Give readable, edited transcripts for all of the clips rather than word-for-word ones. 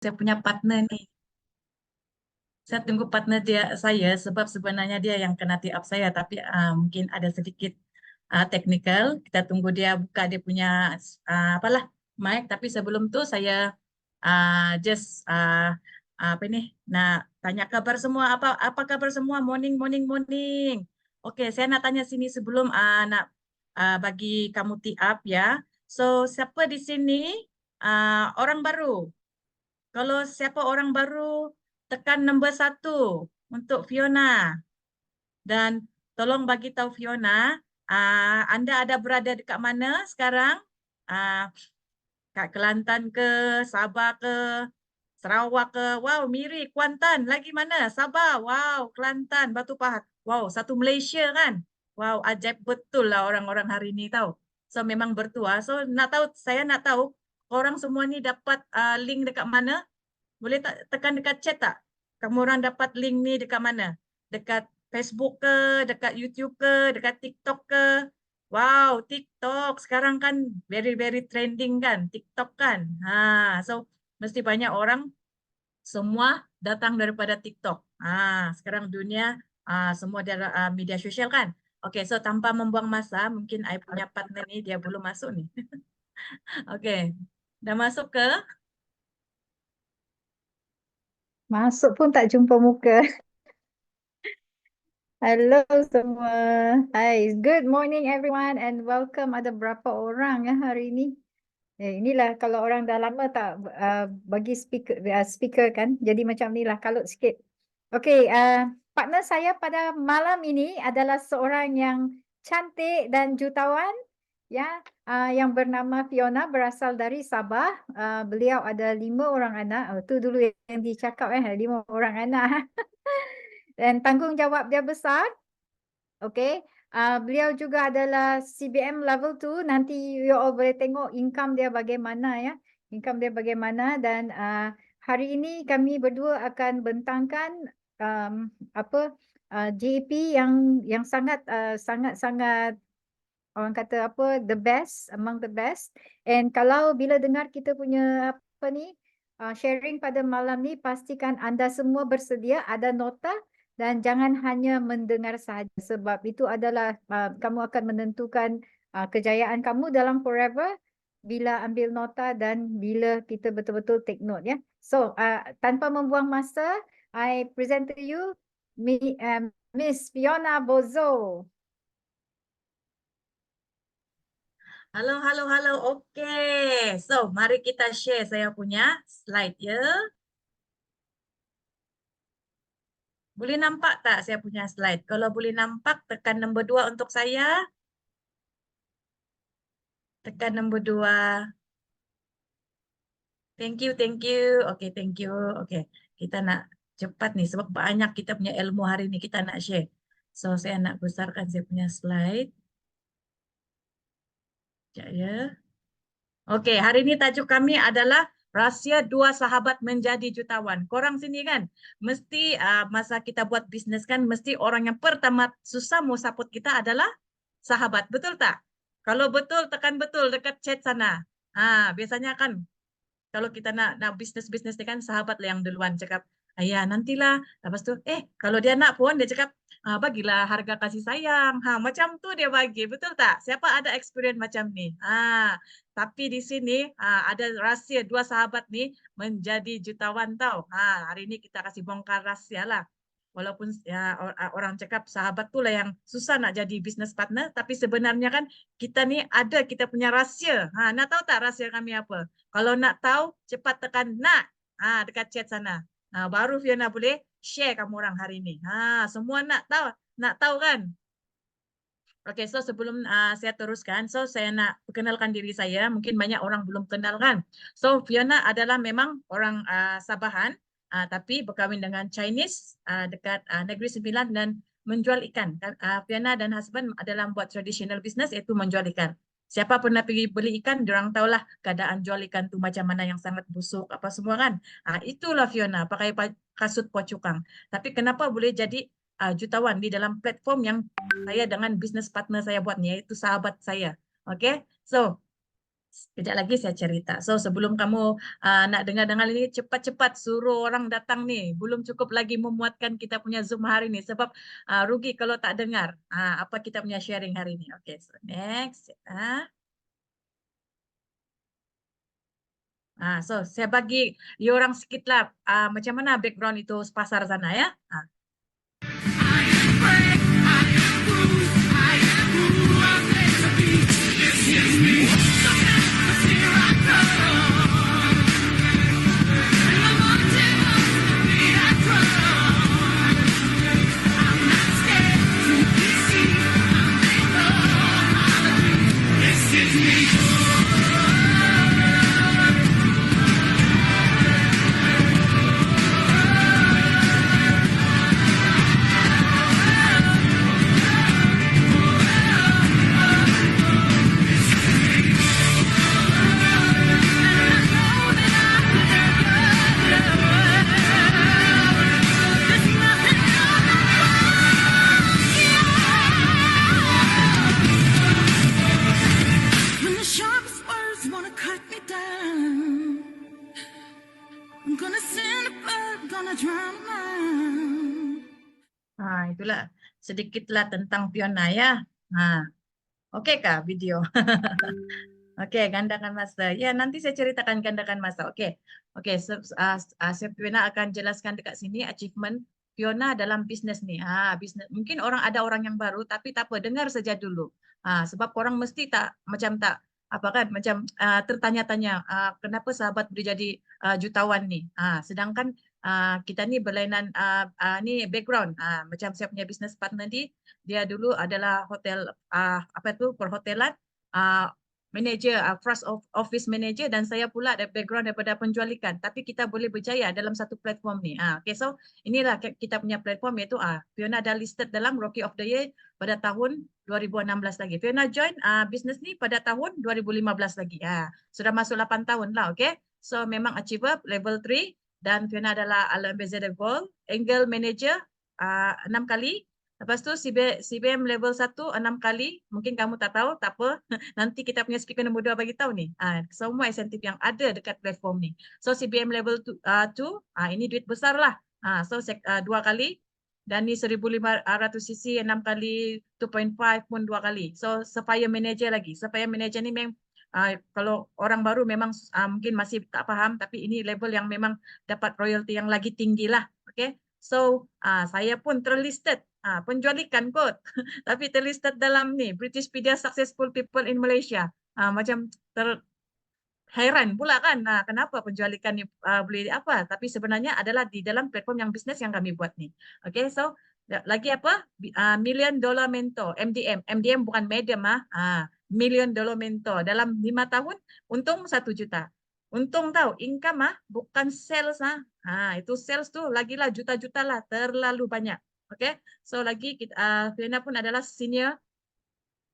saya punya partner nih. Saya tunggu partner saya sebab sebenarnya dia yang kena tee up saya, tapi mungkin ada sedikit technical. Kita tunggu dia buka dia punya apalah mic. Tapi sebelum tu saya just apa ini? Nah, tanya kabar semua. Apa kabar semua? Morning, morning, morning. Oke, saya nak tanya sini sebelum nak bagi kamu tee up ya. So, siapa di sini orang baru? Kalau siapa orang baru, tekan nombor 1 untuk Fiona. Dan tolong bagi tahu Fiona, Anda ada berada dekat mana sekarang? Ah, Kat Kelantan ke, Sabah ke, Sarawak ke? Wow, Miri, Kuantan. Lagi mana? Sabah. Wow, Kelantan, Batu Pahat. Wow, satu Malaysia kan? Wow, ajaib betul lah orang-orang hari ini tahu. So memang bertua. So saya nak tahu orang semua ni dapat link dekat mana? Boleh tak tekan dekat chat tak? Kamu orang dapat link ni dekat mana? Dekat Facebook ke, dekat YouTube ke, dekat TikTok ke? Wow, TikTok sekarang kan very very trending kan, TikTok kan. So mesti banyak orang semua datang daripada TikTok. Sekarang dunia semua dari media sosial kan. Okey, so tanpa membuang masa, mungkin I punya partner ni dia belum masuk ni. Okey. Dah masuk ke? Masuk pun tak jumpa muka. Halo semua. Hai, good morning everyone and welcome. Ada berapa orang ya hari ini? Inilah kalau orang dah lama tak bagi speaker kan. Jadi macam inilah kalut sikit. Okey, partner saya pada malam ini adalah seorang yang cantik dan jutawan ya, yang bernama Fiona, berasal dari Sabah. Beliau ada 5 orang anak. Tu dulu yang dicakap 5 orang anak. Dan tanggungjawab dia besar. Okey. Beliau juga adalah CBM level 2. Nanti you all boleh tengok income dia bagaimana ya. Income dia bagaimana, dan hari ini kami berdua akan bentangkan JEP yang sangat orang kata apa, the best among the best. And kalau bila dengar kita punya apa ni sharing pada malam ni, pastikan anda semua bersedia ada nota dan jangan hanya mendengar sahaja, sebab itu adalah kamu akan menentukan kejayaan kamu dalam forever bila ambil nota dan bila kita betul-betul take note ya. So tanpa membuang masa, I present to you Miss Fiona Bozo. Halo, halo, halo. Okey. So, mari kita share saya punya slide ya. Boleh nampak tak saya punya slide? Kalau boleh nampak, tekan nombor 2 untuk saya. Tekan nombor 2. Thank you, thank you. Okey, thank you. Okey, kita nak cepat nih sebab banyak kita punya ilmu hari ini kita nak share. So, saya nak besarkan saya punya slide. Sekejap ya. Okey, hari ini tajuk kami adalah rahsia 2 sahabat menjadi jutawan. Korang sini kan, mesti masa kita buat bisnes kan, mesti orang yang pertama susah mau support kita adalah sahabat. Betul tak? Kalau betul, tekan betul dekat chat sana. Biasanya kan kalau kita nak bisnes-bisnes ni kan sahabat lah yang duluan cakap, ayah nantilah. Lepas tu, kalau dia nak pun dia cakap, bagilah harga kasih sayang. Macam tu dia bagi, betul tak? Siapa ada experience macam ni? Tapi di sini ada rahsia 2 sahabat ni menjadi jutawan tau. Hari ini kita kasih bongkar rahsia lah. Walaupun ya, orang cakap sahabat tu lah yang susah nak jadi business partner, tapi sebenarnya kan kita ni ada kita punya rahsia. Nak tahu tak rahsia kami apa? Kalau nak tahu, cepat tekan nak dekat chat sana. Baru Fiona boleh share kamu orang hari ini. Semua nak tahu kan? Okey, so sebelum saya teruskan, so saya nak perkenalkan diri saya. Mungkin banyak orang belum kenal kan. So Fiona adalah memang orang Sabahan, tapi berkahwin dengan Chinese dekat Negeri Sembilan dan menjual ikan. Fiona dan husband adalah buat traditional business, iaitu menjual ikan. Siapa pernah pergi beli ikan, diorang tahulah keadaan jual ikan tu macam mana, yang sangat busuk apa semua kan. Itulah Fiona, pakai kasut pocukang. Tapi kenapa boleh jadi jutawan di dalam platform yang saya dengan business partner saya buat ni, iaitu sahabat saya. Okay, so Sekejap lagi saya cerita. So sebelum kamu nak dengar-dengar ini, cepat-cepat suruh orang datang nih. Belum cukup lagi memuatkan kita punya Zoom hari ini. Sebab rugi kalau tak dengar apa kita punya sharing hari ini. Okay, so next. So saya bagi you orang sikit lah macam mana background itu pasar sana ya. When the sharpest words wanna cut me down, I'm gonna send a bird, gonna drown a man. Itulah sedikitlah tentang Fiona ya. Oke kah video? Oke, gandakan masa. Ya, nanti saya ceritakan gandakan masa. Oke, oke. Fiona akan jelaskan dekat sini achievement Fiona dalam bisnes nih. Bisnes. Mungkin ada orang yang baru, tapi tak apa, dengar saja dulu. Sebab orang mesti tak apa kan, macam tertanya-tanya kenapa sahabat boleh jadi jutawan nih. Sedangkan kita nih berlainan ni background. Macam saya punya business partner dia dulu adalah hotel apa itu perhotelan. Manager, front office manager, dan saya pula ada background daripada penjual ikan. Tapi kita boleh berjaya dalam satu platform ni. Okay, so inilah kita punya platform, iaitu Fiona dah listed dalam Rookie of the Year pada tahun 2016 lagi. Fiona join business ni pada tahun 2015 lagi. Sudah masuk 8 tahun lah. Okay, so memang achiever level 3, dan Fiona adalah Ambassador Gold, Angel Manager 6 kali. Lepas tu CBM level 1 6 kali. Mungkin kamu tak tahu, tak apa. Nanti kita punya speaker nombor 2 bagi tahu ni. Semua insentif yang ada dekat platform ni. So CBM level 2, ini duit besar lah. So 2 kali. Dan ni 1500 cc 6 kali, 2.5 pun 2 kali. So Sapphire Manager lagi. Sapphire Manager ni memang kalau orang baru memang mungkin masih tak faham, tapi ini level yang memang dapat royalty yang lagi tinggi lah. Okay. So saya pun terlisted penjual ikan kot, tapi terlisted dalam ni Britishpedia Successful People in Malaysia. Macam heran pula kan, kenapa penjual ikan ni boleh apa? Tapi sebenarnya adalah di dalam platform yang bisnes yang kami buat ni. Okay, so lagi apa? Million Dollar Mentor, MDM. MDM bukan medium Million Dollar Mentor. Dalam 5 tahun untung 1 juta. Untung tahu, income bukan sales itu sales tu lagilah juta-juta lah, terlalu banyak. Okay, so lagi Fiona pun adalah senior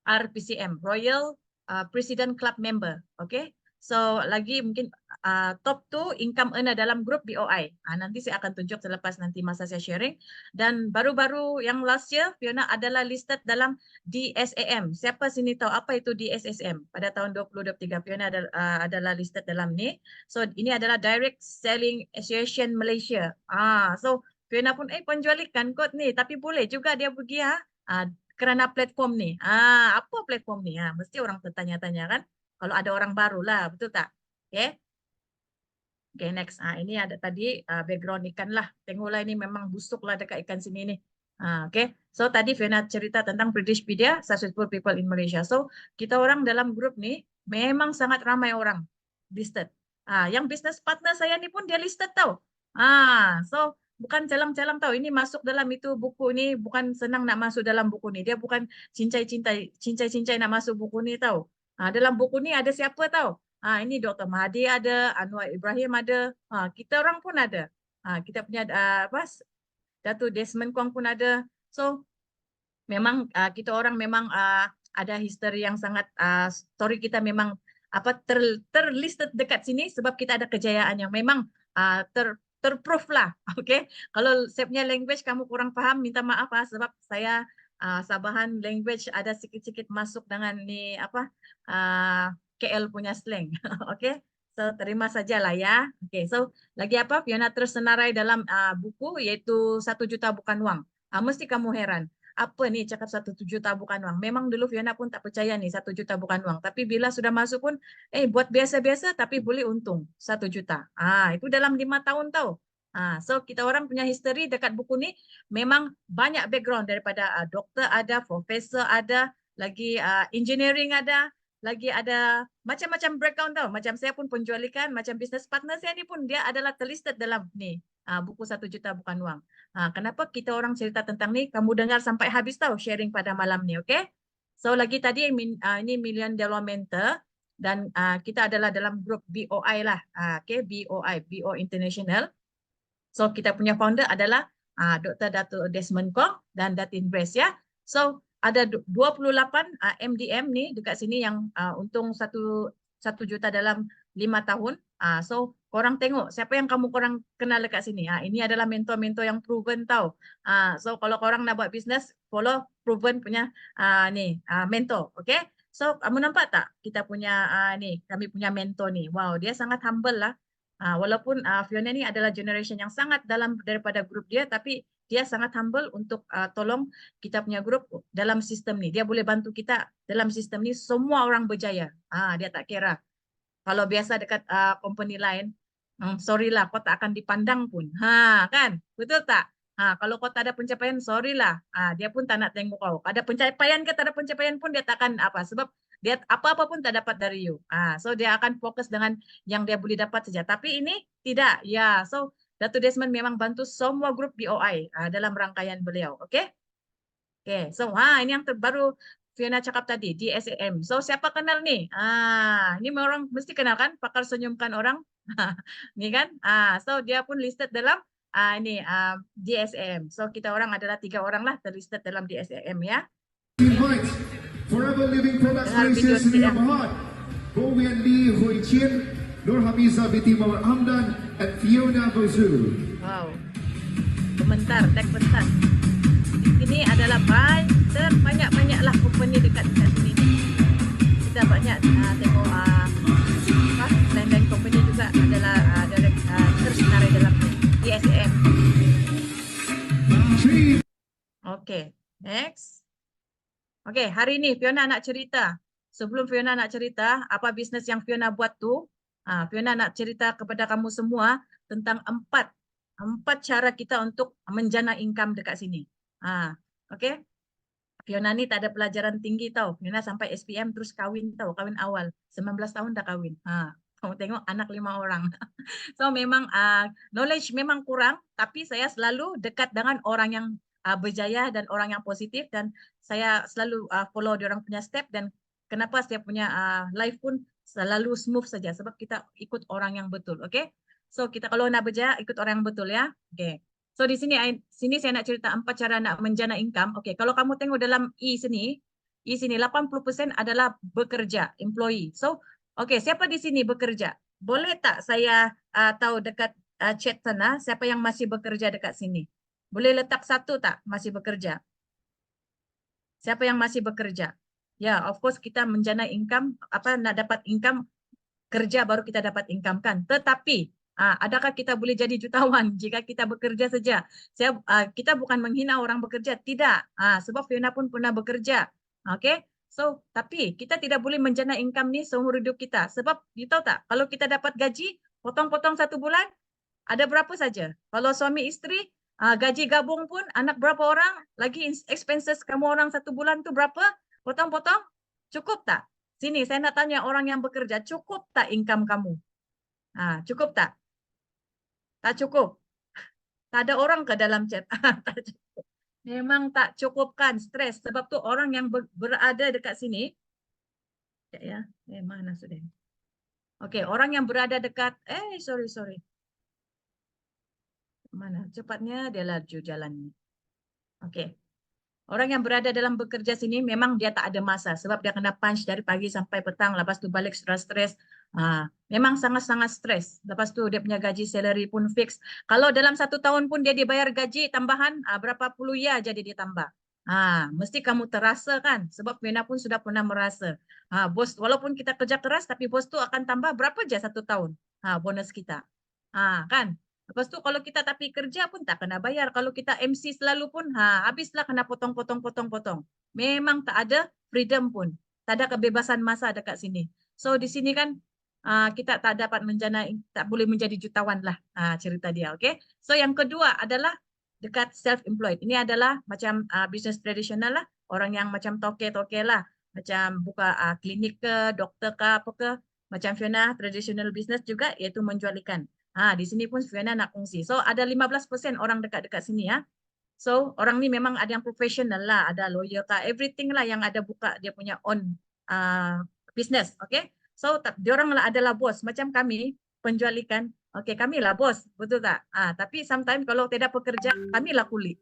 RPCM, Royal President Club member. Okay, so lagi mungkin top 2 income earner dalam grup BOI. Nanti saya akan tunjuk selepas nanti masa saya sharing. Dan baru-baru yang last year, Fiona adalah listed dalam DSAM. Siapa sini tahu apa itu DSSM? Pada tahun 2023, Fiona adalah listed dalam ni. So ini adalah Direct Selling Association Malaysia. So Fiona pun penjual ikan kot ni, tapi boleh juga dia pergi kerana platform ni. Apa platform ni? Mesti orang tertanya-tanya kan? Kalau ada orang baru lah, betul tak? Okay. Okay, next. Ini ada tadi background ikan lah. Tengoklah ini memang busuk lah dekat ikan sini ni. Okay. So tadi Fiona cerita tentang Britishpedia Successful People in Malaysia. So kita orang dalam grup ni memang sangat ramai orang listed. Yang business partner saya ni pun dia listed tau. So bukan calang-calang tahu. Ini masuk dalam itu buku ni, bukan senang nak masuk dalam buku ni. Dia bukan cincai-cincai nak masuk buku ni tahu. Dalam buku ni ada siapa tahu? Ini Dr. Mahathir ada, Anwar Ibrahim ada, kita orang pun ada. Kita punya Datuk Desmond Kwong pun ada. So memang kita orang memang ada history yang sangat story kita memang terlisted dekat sini sebab kita ada kejayaan yang memang terproof lah. Okay, kalau saya punya language kamu kurang faham, minta maaf sebab saya Sabahan language ada sikit-sikit masuk dengan ni KL punya slang. Oke, so terima saja lah ya. Oke, so lagi apa? Fiona tersenarai dalam buku yaitu 1 juta bukan uang. Mesti kamu heran. Apa nih cakap 1 juta bukan uang? Memang dulu Fiona pun tak percaya nih 1 juta bukan uang. Tapi bila sudah masuk pun, buat biasa-biasa tapi boleh untung 1 juta. Itu dalam 5 tahun tahu. So kita orang punya history dekat buku ni memang banyak background daripada doktor ada, profesor ada, lagi engineering ada, lagi ada macam-macam background tahu. Macam saya pun penjual ikan, macam business partner saya ni pun dia adalah terlisted dalam ni buku 1 juta bukan uang. Kenapa kita orang cerita tentang ni? Kamu dengar sampai habis tahu sharing pada malam ni, okay? So lagi tadi ini Million Dollar Mentor dan kita adalah dalam grup BOI lah, okay? BOI, BO International. So kita punya founder adalah Dr. Dato' Desmond Kong dan Datin Brace ya. So ada 28 MDM nih dekat sini yang untung 1 juta dalam 5 tahun. So korang tengok siapa yang korang kenal dekat sini. Ini adalah mentor-mentor yang proven tau. So kalau korang nak buat bisnes, follow proven punya mentor, okay? So kamu nampak tak kita punya kami punya mentor ni. Wow, dia sangat humble lah. Walaupun Fiona ni adalah generation yang sangat dalam daripada grup dia, tapi dia sangat humble untuk tolong kita punya grup dalam sistem ni. Dia boleh bantu kita dalam sistem ni, semua orang berjaya. Dia tak kira. Kalau biasa dekat company lain, sorry lah, kau tak akan dipandang pun. Kan? Betul tak? Kalau kau tak ada pencapaian, sorry lah. Dia pun tak nak tengok kau. Ada pencapaian ke tak ada pencapaian pun dia takkan apa. Sebab dia apa-apa pun tak dapat dari you. So dia akan fokus dengan yang dia boleh dapat saja. Tapi ini tidak. Ya, so Dato' Desmond memang bantu semua grup BOI dalam rangkaian beliau. Oke? Oke, so ini yang terbaru Fiona cakap tadi, DSAM. So siapa kenal nih? Ini orang mesti kenal kan? Pakar senyumkan orang. Ini kan? So dia pun listed dalam DSAM. So kita orang adalah 3 orang lah terlisted dalam DSAM ya. Invite Forever Living Products Malaysia Sdn Bhd, Goh Wian Lee, Hui Chien, Nur Hamiza binti Muhammad Hamdan, and Fiona Bozul. Wow. Komentar, tag bentar. Ini adalah banyak-banyaklah company dekat sini. Kita banyak tengok lain-lain company juga adalah tersenarai dalam DSAM. Okay, next. Okay, hari ini Fiona nak cerita. Sebelum Fiona nak cerita apa bisnes yang Fiona buat tu, Fiona nak cerita kepada kamu semua tentang 4 cara kita untuk menjana income dekat sini. Okay. Fiona ni tak ada pelajaran tinggi tau. Fiona sampai SPM terus kahwin tau, kahwin awal. 19 tahun dah kahwin. Kamu tengok anak 5 orang. So memang knowledge memang kurang, tapi saya selalu dekat dengan orang yang berjaya dan orang yang positif, dan saya selalu follow dia orang punya step, dan kenapa saya punya life pun selalu smooth saja sebab kita ikut orang yang betul. Okay? So kita kalau nak berjaya ikut orang yang betul ya. Okay. So di sini saya nak cerita 4 cara nak menjana income. Okay, kalau kamu tengok dalam E sini 80% adalah bekerja, employee. So okay, siapa di sini bekerja? Boleh tak saya tahu dekat chat sana siapa yang masih bekerja dekat sini? Boleh letak 1 tak masih bekerja? Siapa yang masih bekerja? Ya, of course kita menjana income, nak dapat income, kerja baru kita dapat income kan. Tetapi adakah kita boleh jadi jutawan jika kita bekerja saja? Kita bukan menghina orang bekerja, tidak. Sebab Fiona pun pernah bekerja. Okay? So, tapi kita tidak boleh menjana income ni seumur hidup kita. Sebab, you tahu tak, kalau kita dapat gaji, potong-potong 1 bulan, ada berapa saja? Kalau suami isteri, gaji gabung pun, anak berapa orang, lagi expenses kamu orang 1 bulan tu berapa? Potong-potong, cukup tak? Sini, saya nak tanya orang yang bekerja, cukup tak income kamu? Cukup tak? Tak cukup. Tak ada orang ke dalam chat? Tak cukup. Memang tak cukupkan, stres. Sebab tu orang yang berada dekat sini, ya, mana sudah? Okey, orang yang berada dekat, sorry. Mana? Cepatnya dia laju jalannya. Okey. Orang yang berada dalam bekerja sini memang dia tak ada masa sebab dia kena punch dari pagi sampai petang, lepas tu balik stres. Memang sangat-sangat stres. Lepas tu dia punya gaji salary pun fix. Kalau dalam 1 tahun pun dia dibayar gaji tambahan berapa puluh ya jadi dia tambah. Mesti kamu terasa kan? Sebab Fiona pun sudah pernah merasa. Bos, walaupun kita kerja keras, tapi bos tu akan tambah berapa je 1 tahun bonus kita. Kan? Lepas tu kalau kita tapi kerja pun tak kena bayar. Kalau kita MC selalu pun, habislah kena potong. Memang tak ada freedom pun. Tak ada kebebasan masa dekat sini. So di sini kan kita tak dapat tak boleh menjadi jutawan lah cerita dia. Okay? So yang kedua adalah dekat self-employed. Ini adalah macam bisnes tradisional lah. Orang yang macam toke-toke lah. Macam buka klinik ke, doktor ke, apa ke. Macam Fiona, traditional business juga, iaitu menjual ikan. Di sini pun Fiona nak kongsi. So ada 15% orang dekat-dekat sini ya. So orang ni memang ada yang profesional lah, ada lawyer kah, everything lah yang ada buka dia punya own business. Okay. So diorang lah adalah bos. Macam kami penjual ikan. Okay, kami lah bos, betul tak? Tapi sometimes kalau tidak pekerja, kami lah kuli.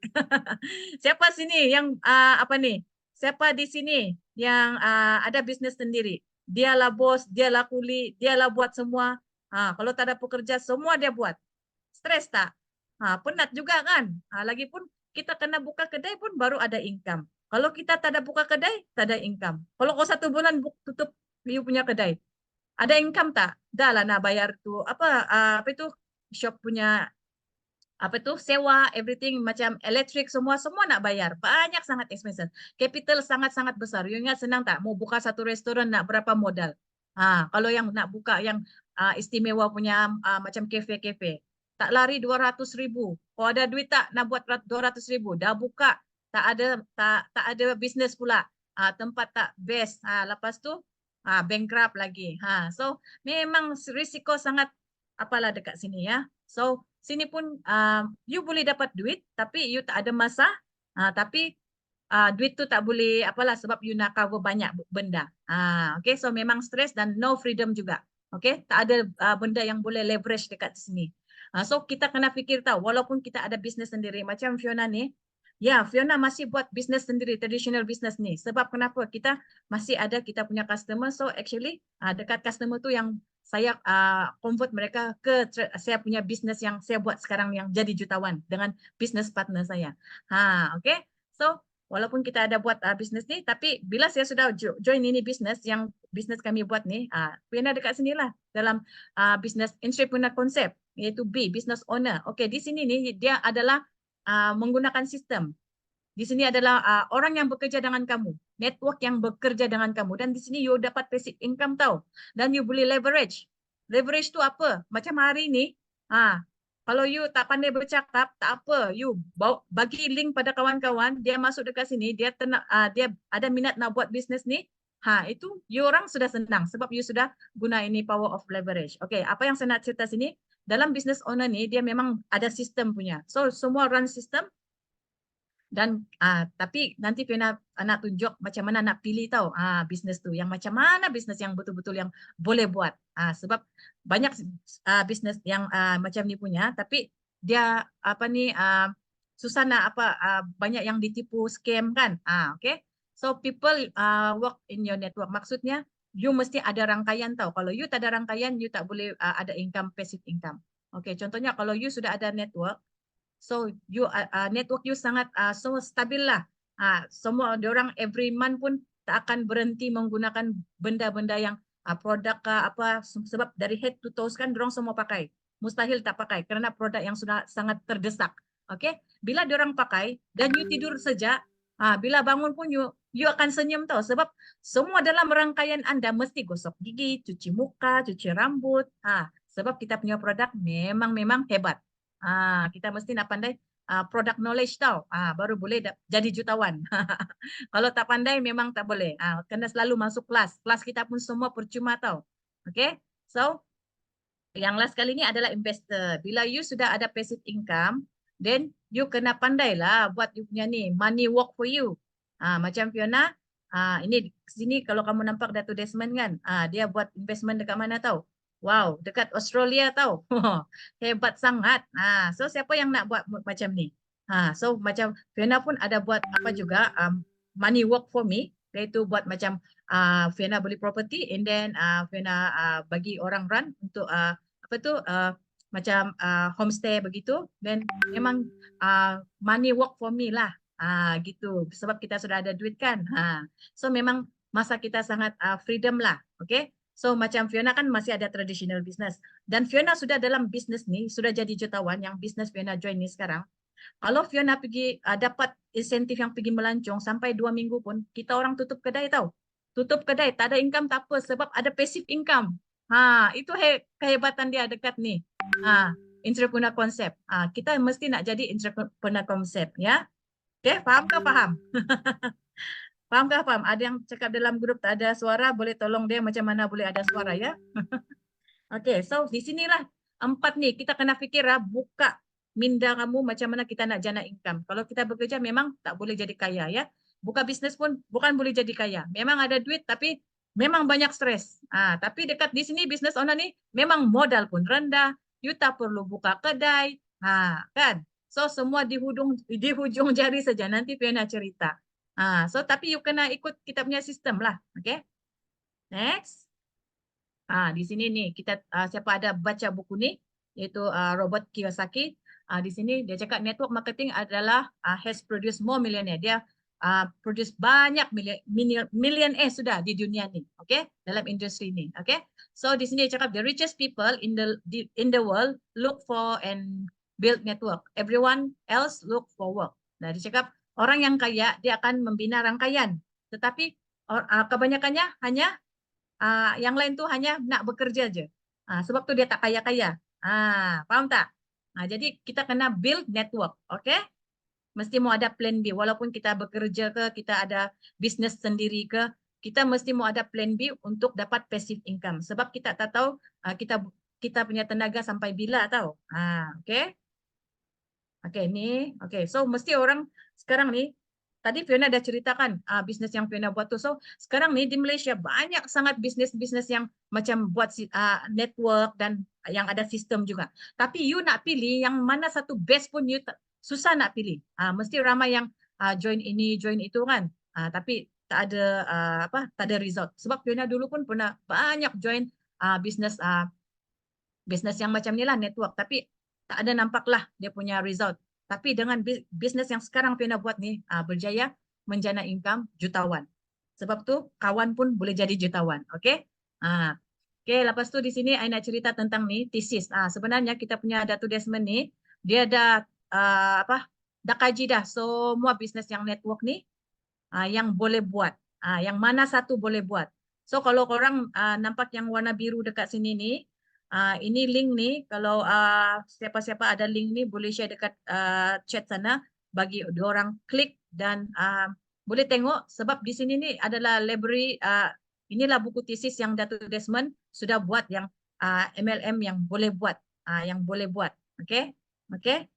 Siapa sini yang apa nih? Siapa di sini yang ada bisnes sendiri? Dialah bos, dialah kuli, dialah buat semua. Kalau tak ada pekerja, semua dia buat. Stres tak? Penat juga kan? Lagipun kita kena buka kedai pun baru ada income. Kalau kita tak ada buka kedai, tak ada income. Kalau kau 1 bulan tutup you punya kedai, ada income tak? Dah lah nak bayar tu apa itu shop punya apa itu sewa, everything macam elektrik semua nak bayar. Banyak sangat expenses. Capital sangat-sangat besar. You ingat senang tak? Mau buka satu restoran nak berapa modal? Kalau yang nak buka yang istimewa punya macam kafe-kafe, tak lari 200,000. Kalau ada duit tak nak buat 200,000, dah buka tak ada bisnes pula. Tempat tak best. Lepas tu bankrupt lagi. So memang risiko sangat apalah dekat sini ya. So sini pun you boleh dapat duit tapi you tak ada masa. Tapi duit tu tak boleh apalah sebab you nak cover banyak benda. Okay, so memang stres dan no freedom juga. Okay, tak ada benda yang boleh leverage dekat sini. So kita kena fikir tahu walaupun kita ada bisnes sendiri macam Fiona ni. Ya, Fiona masih buat bisnes sendiri, traditional business ni. Sebab kenapa? Kita masih ada kita punya customer. So actually dekat customer tu yang saya convert mereka ke saya punya bisnes yang saya buat sekarang yang jadi jutawan dengan bisnes partner saya. Okay. So walaupun kita ada buat bisnes ni, tapi bila saya sudah join ini bisnes yang bisnes kami buat ni, Fiona dekat sinilah dalam bisnes entrepreneur concept, iaitu B, business owner. Okay, di sini ni dia adalah menggunakan sistem. Di sini adalah orang yang bekerja dengan kamu, network yang bekerja dengan kamu, dan di sini you dapat passive income tahu, dan you boleh leverage. Leverage tu apa? Macam hari ni, kalau you tak pandai bercakap, tak apa, you bagi link pada kawan-kawan, dia masuk dekat sini, dia ada minat nak buat bisnes ni, itu you orang sudah senang sebab you sudah guna ini power of leverage. Okay, apa yang saya nak cerita sini? Dalam business owner ni dia memang ada sistem punya. So semua run sistem dan tapi nanti Fiona nak tunjuk macam mana nak pilih tahu bisnes tu yang macam mana bisnes yang betul-betul yang boleh buat. Sebab banyak bisnes yang macam ni punya tapi dia apa ni susah nak banyak yang ditipu scam kan. Okay. So people work in your network. Maksudnya you mesti ada rangkaian tahu. Kalau you tak ada rangkaian, you tak boleh ada income, passive income. Okay, contohnya kalau you sudah ada network, so you network you sangat so stabil lah. Semua orang every month pun tak akan berhenti menggunakan benda-benda yang produk apa sebab dari head to toes kan dorang semua pakai. Mustahil tak pakai kerana produk yang sudah sangat terdesak. Okay, bila dorang pakai dan you tidur saja, bila bangun pun you akan senyum tahu sebab semua dalam rangkaian Anda mesti gosok gigi, cuci muka, cuci rambut. Sebab kita punya produk memang hebat. Kita mesti nak pandai product knowledge tahu. Baru boleh jadi jutawan. Kalau tak pandai memang tak boleh. Kena selalu masuk kelas. Kelas kita pun semua percuma tahu. Okay, so yang last kali ni adalah investor. Bila you sudah ada passive income, then you kena pandai lah buat you punya ni money work for you. Macam Fiona, ini sini kalau kamu nampak Dato' Desmond kan, dia buat investment dekat mana tahu? Wow, dekat Australia tahu. Hebat sangat. So siapa yang nak buat macam ni? So macam Fiona pun ada buat apa juga money work for me, iaitu buat macam Fiona beli property and then Fiona bagi orang run untuk apa tu macam homestay begitu, dan memang money work for me lah. Gitu. Sebab kita sudah ada duit kan. So memang masa kita sangat freedom lah. Oke. So macam Fiona kan masih ada traditional business. Dan Fiona sudah dalam bisnis nih, sudah jadi jutawan yang bisnis Fiona join nih sekarang. Kalau Fiona pergi dapat insentif yang pergi melancong sampai 2 minggu pun, kita orang tutup kedai tahu. Tutup kedai, tak ada income tak apa sebab ada passive income. Itu kehebatan dia dekat nih. Entrepreneur konsep. Kita mesti nak jadi entrepreneur konsep ya. Oke, faham ke paham? Paham ke paham? Ada yang cakap dalam grup tak ada suara, boleh tolong dia macam mana boleh ada suara ya. Oke, so di sinilah 4 nih kita kena fikir buka minda kamu macam mana kita nak jana income. Kalau kita bekerja memang tak boleh jadi kaya ya. Buka bisnes pun bukan boleh jadi kaya. Memang ada duit tapi memang banyak stres. Tapi dekat di sini bisnes owner nih memang modal pun rendah. You tak perlu buka kedai. Kan? So semua di hujung jari saja. Nanti Fiona cerita. So tapi you kena ikut kita punya sistem lah. Oke. Next. Di sini nih kita siapa ada baca buku nih yaitu Robert Kiyosaki. Di sini dia cakap network marketing adalah has produced more millionaire. Dia produce banyak millionaire sudah di dunia nih, oke? Dalam industri ini, oke? So di sini dia cakap the richest people in the world look for and build network. Everyone else look for work. Nah, dia cakap orang yang kaya dia akan membina rangkaian, tetapi kebanyakannya hanya yang lain tuh hanya nak bekerja aja. Sebab tuh dia tak kaya-kaya. Paham tak? Jadi kita kena build network, oke? Mesti mau ada plan B. Walaupun kita bekerja ke, kita ada bisnes sendiri ke, kita mesti mau ada plan B untuk dapat passive income. Sebab kita tak tahu kita punya tenaga sampai bila tahu. Oke? Oke, ni. Oke, so mesti orang sekarang nih. Tadi Fiona dah ceritakan bisnes yang Fiona buat tuh. So sekarang nih di Malaysia banyak sangat bisnes-bisnes yang macam buat network dan yang ada sistem juga. Tapi you nak pilih yang mana satu best pun you susah nak pilih. Mesti ramai yang join ini, join itu kan. Tapi tak ada tak ada result. Sebab Fiona dulu pun pernah banyak join bisnes yang macam ni lah network. Tapi tak ada nampaklah dia punya result. Tapi dengan bisnes yang sekarang Fiona buat nih berjaya menjana income jutawan. Sebab tu kawan pun boleh jadi jutawan. Okey? Okey, lepas tu di sini I nak cerita tentang ni tesis. Sebenarnya kita punya Datuk Desmond ni dia dah dah kaji dah semua bisnes yang network ni yang boleh buat. Yang mana satu boleh buat. So kalau korang nampak yang warna biru dekat sini ni, ini link nih, kalau siapa-siapa ada link nih boleh share dekat chat sana bagi diorang klik dan boleh tengok sebab di sini nih adalah library, inilah buku tesis yang Datuk Desmond sudah buat yang MLM yang boleh buat, okey? Okey?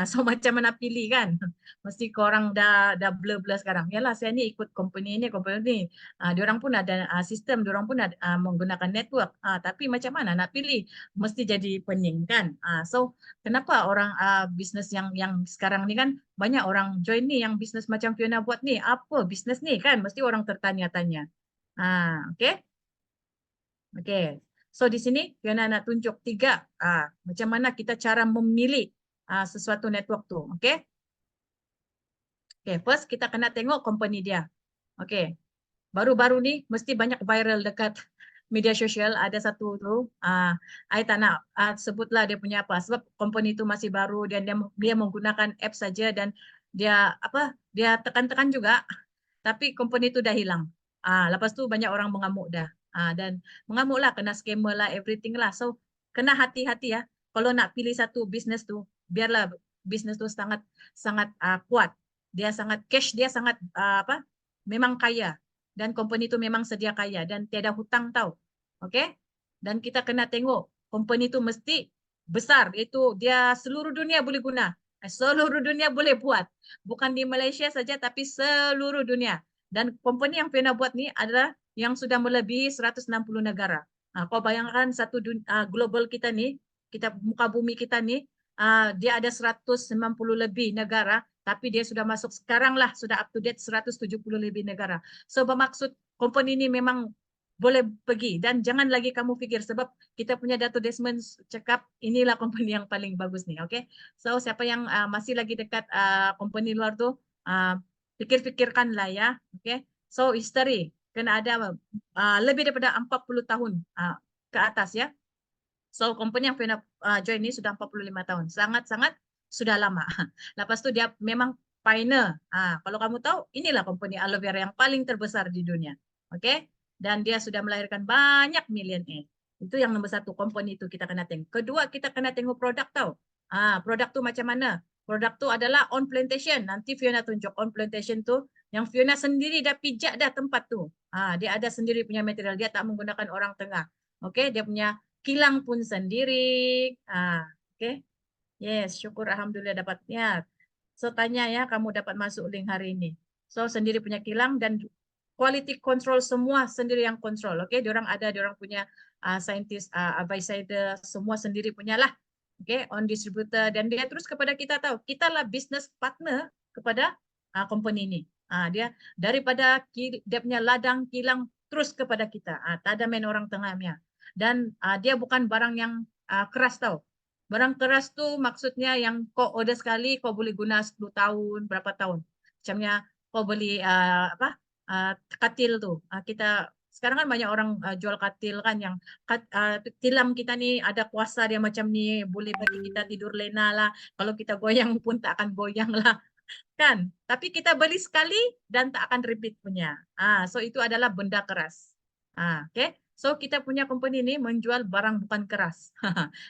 So macam mana pilih kan? Mesti korang dah blur-blur sekarang. Yalah saya ni ikut company ni. Diorang pun ada sistem, diorang pun ada menggunakan network. Tapi macam mana nak pilih? Mesti jadi pening kan? So kenapa orang bisnes yang sekarang ni kan banyak orang join ni yang bisnes macam Fiona buat ni. Apa bisnes ni kan? Mesti orang tertanya-tanya. Okey? Okey. So di sini Fiona nak tunjuk 3 macam mana kita cara memilih sesuatu network tu, okey? Okey, first kita kena tengok company dia. Okey. Baru-baru ni mesti banyak viral dekat media sosial ada satu tu. I tak nak sebutlah dia punya apa sebab company tu masih baru dan dia menggunakan app saja dan dia dia tekan-tekan juga tapi company tu dah hilang. Lepas tu banyak orang mengamuk dah. Dan mengamuklah kena scammer lah everything lah. So kena hati-hati ya. Kalau nak pilih satu bisnes tu biarlah bisnes tu sangat kuat. Dia sangat cash, dia sangat memang kaya dan company tu memang sedia kaya dan tiada hutang tahu. Okey? Dan kita kena tengok company tu mesti besar iaitu dia seluruh dunia boleh guna. Seluruh dunia boleh buat. Bukan di Malaysia saja tapi seluruh dunia. Dan company yang Fiona buat ni adalah yang sudah melebihi 160 negara. Kau bayangkan satu global kita ni, kita muka bumi kita ni dia ada 190 lebih negara tapi dia sudah masuk sekarang lah sudah up to date 170 lebih negara. So bermaksud company ini memang boleh pergi. Dan jangan lagi kamu pikir, sebab kita punya Dato' Desmond cakap inilah company yang paling bagus nih, oke? So siapa yang masih lagi dekat company luar tuh, pikir-pikirkanlah ya, oke? So history kena ada lebih daripada 40 tahun ke atas ya. So company yang pernah join ini sudah 45 tahun, sangat-sangat sudah lama. Lepas tu dia memang pioneer. Kalau kamu tahu, inilah company aloe vera yang paling terbesar di dunia, oke? Dan dia sudah melahirkan banyak millionaire. Itu yang nomor satu, company itu kita kena tengok. Kedua, kita kena tengok produk tahu. Produk tu macam mana? Produk tu adalah on plantation. Nanti Fiona tunjuk on plantation tu, yang Fiona sendiri dah pijak dah tempat tu. Dia ada sendiri punya material. Dia tak menggunakan orang tengah. Oke, dia punya kilang pun sendiri. Oke. Yes, syukur alhamdulillah dapatnya. So tanya ya, kamu dapat masuk link hari ini. So sendiri punya kilang dan quality control semua sendiri yang kontrol. Oke, diorang punya scientist, advisor, semua sendiri punya lah. Oke, on distributor, dan dia terus kepada kita tahu, kita lah business partner kepada company ini. Dia daripada dia punya ladang kilang terus kepada kita. Tak ada main orang tengahnya. Dan dia bukan barang yang keras tahu. Barang keras tu maksudnya yang kau order sekali kau boleh guna 10 tahun, berapa tahun. Macamnya kau beli katil tu. Kita sekarang kan banyak orang jual katil kan, yang tilam kita ni ada kuasa dia macam ni, boleh bagi kita tidur lena lah. Kalau kita goyang pun tak akan goyang lah. Kan? Tapi kita beli sekali dan tak akan repeat punya. So itu adalah benda keras. Okay? So kita punya company ini menjual barang bukan keras.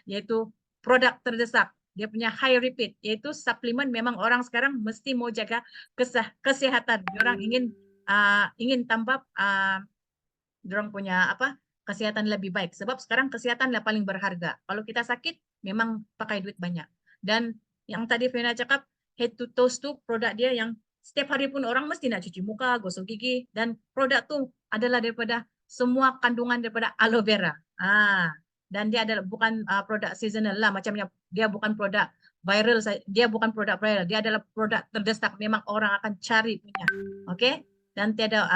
Yaitu produk terdesak. Dia punya high repeat, yaitu suplemen. Memang orang sekarang mesti mau jaga kesehatan. Orang ingin tambah orang punya kesehatan lebih baik. Sebab sekarang kesehatan lah paling berharga. Kalau kita sakit, memang pakai duit banyak. Dan yang tadi Fiona cakap, head to toe tu produk dia yang setiap hari pun orang mesti nak cuci muka, gosok gigi. Dan produk tu adalah daripada semua kandungan daripada aloe vera. Dan dia adalah bukan produk seasonal lah, macamnya dia bukan produk viral, dia bukan produk viral, dia adalah produk terdesak, memang orang akan cari punya. Oke? Dan tiada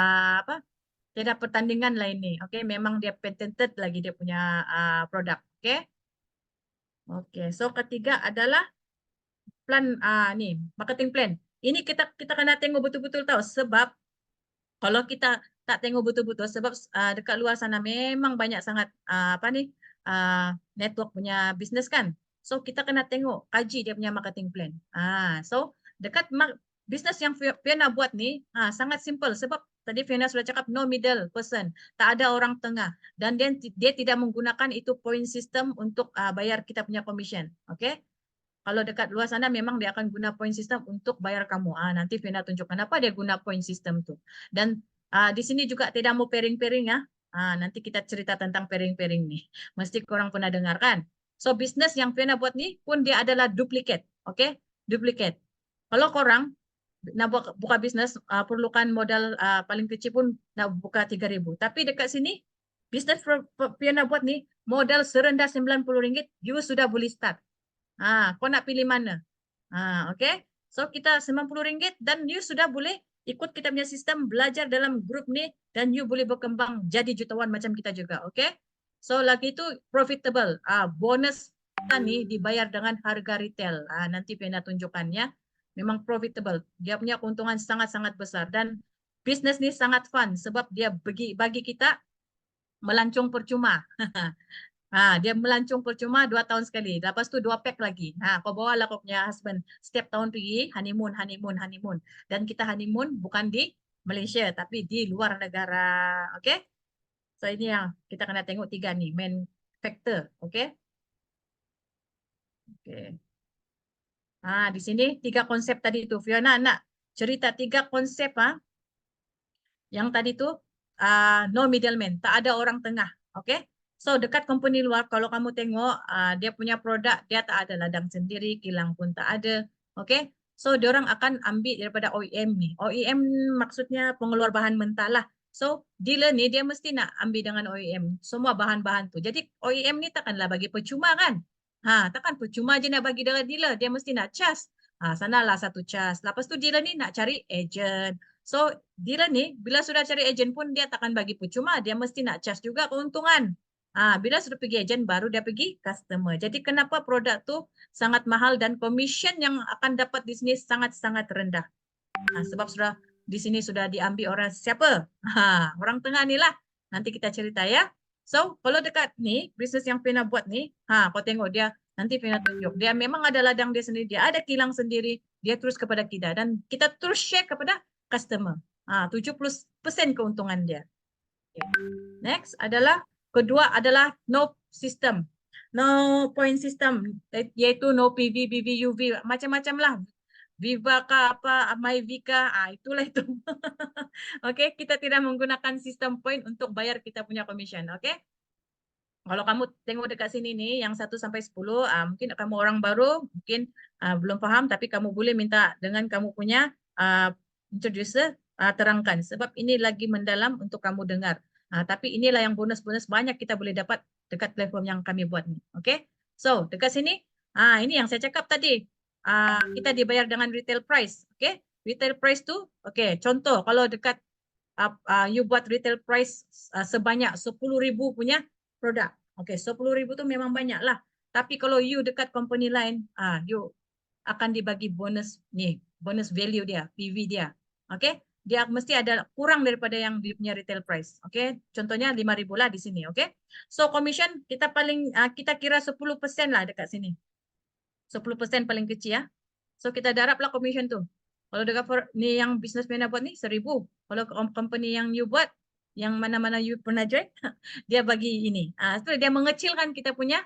tiada pertandingan lain nih. Oke, memang dia patented lagi dia punya produk. Oke. Oke, so ketiga adalah plan marketing plan. Ini kita kena tengok betul-betul tahu, sebab kalau kita tak tengok betul-betul, sebab dekat luar sana memang banyak sangat network punya bisnes kan. So kita kena tengok, kaji dia punya marketing plan. So dekat bisnes yang Fiona buat ni sangat simple, sebab tadi Fiona sudah cakap no middle person, tak ada orang tengah, dan dia tidak menggunakan itu point system untuk bayar kita punya commission. Oke? Kalau dekat luar sana memang dia akan guna point system untuk bayar kamu. Nanti Fiona tunjuk kenapa dia guna point system tu. Dan di sini juga tidak mau pairing-pairing ya. Nanti kita cerita tentang pairing-pairing nih. Mesti korang pernah dengar kan? So bisnes yang Fiona buat nih pun dia adalah duplicate. Oke? Duplicate. Kalau korang nak buka bisnes perlukan modal paling kecil pun nak buka 3.000. Tapi dekat sini bisnes Fiona buat nih modal serendah RM90 you sudah boleh start. Kau nak pilih mana? Okay. So kita RM90 dan you sudah boleh ikut kita punya sistem, belajar dalam grup ni, dan you boleh berkembang jadi jutawan macam kita juga. Okay. So lagi itu profitable. Bonus kita ni dibayar dengan harga retail. Nanti Fiona tunjukkannya. Memang profitable. Dia punya keuntungan sangat-sangat besar. Dan bisnes ni sangat fun sebab dia bagi kita melancong percuma. Dia melancong percuma 2 tahun sekali. Lepas tu 2 pack lagi. Kau bawa lah kau punya husband. Setiap tahun pergi honeymoon. Dan kita honeymoon bukan di Malaysia, tapi di luar negara. Okay? So ini yang kita kena tengok 3 nih, main factor. Okay? Okay. Di sini 3 konsep tadi tu. Fiona nak cerita 3 konsep yang tadi tu no middleman. Tak ada orang tengah. Okay? So dekat company luar, kalau kamu tengok dia punya produk, dia tak ada ladang sendiri, kilang pun tak ada. Okay? So diorang akan ambil daripada OEM ni. OEM maksudnya pengeluar bahan mentah lah. So dealer ni dia mesti nak ambil dengan OEM semua bahan-bahan tu. Jadi OEM ni takkanlah bagi percuma kan? Takkan percuma je nak bagi dengan dealer. Dia mesti nak charge. Sanalah satu charge. Lepas tu dealer ni nak cari agent. So, bila sudah cari agent pun dia takkan bagi percuma, dia mesti nak charge juga keuntungan. Bila sudah pergi agent, baru dia pergi customer. Jadi kenapa produk tu sangat mahal dan commission yang akan dapat di sini sangat-sangat rendah. Sebab sudah di sini sudah diambil orang siapa? Orang tengah ni lah. Nanti kita cerita ya. So, kalau dekat ni, bisnes yang Fina buat ni, kau tengok dia, nanti Fina tunjuk. Dia memang ada ladang dia sendiri, dia ada kilang sendiri, dia terus kepada kita. Dan kita terus share kepada customer. 70% keuntungan dia. Okay. Next adalah, kedua adalah no system. No point system, yaitu no PV, BV, UV, macam-macam lah. Viva kah apa, MyV kah, itulah itu. Oke, kita tidak menggunakan sistem point untuk bayar kita punya commission, oke? Kalau kamu tengok dekat sini nih, yang 1 sampai 10, mungkin kamu orang baru, mungkin belum paham, tapi kamu boleh minta dengan kamu punya introducer terangkan, sebab ini lagi mendalam untuk kamu dengar. Tapi inilah yang bonus-bonus banyak kita boleh dapat dekat platform yang kami buat nih, oke? So, dekat sini, ini yang saya cakap tadi. Kita dibayar dengan retail price, oke? Retail price tu, oke, contoh kalau dekat you buat retail price sebanyak 10.000 punya produk, oke, 10.000 tu memang banyak lah. Tapi kalau you dekat company lain, you akan dibagi bonus nih, bonus value dia, PV dia, oke? Dia mesti ada kurang daripada yang dia punya retail price, oke? Contohnya 5.000 lah di sini, oke? So commission kita paling kita kira 10% lah dekat sini. 10% paling kecil ya. So kita darablah commission tuh. Kalau dekat ni yang bisnes Fina buat ni 1.000. Kalau company yang you buat, yang mana-mana you pernah join, dia bagi ini. So dia mengecilkan kita punya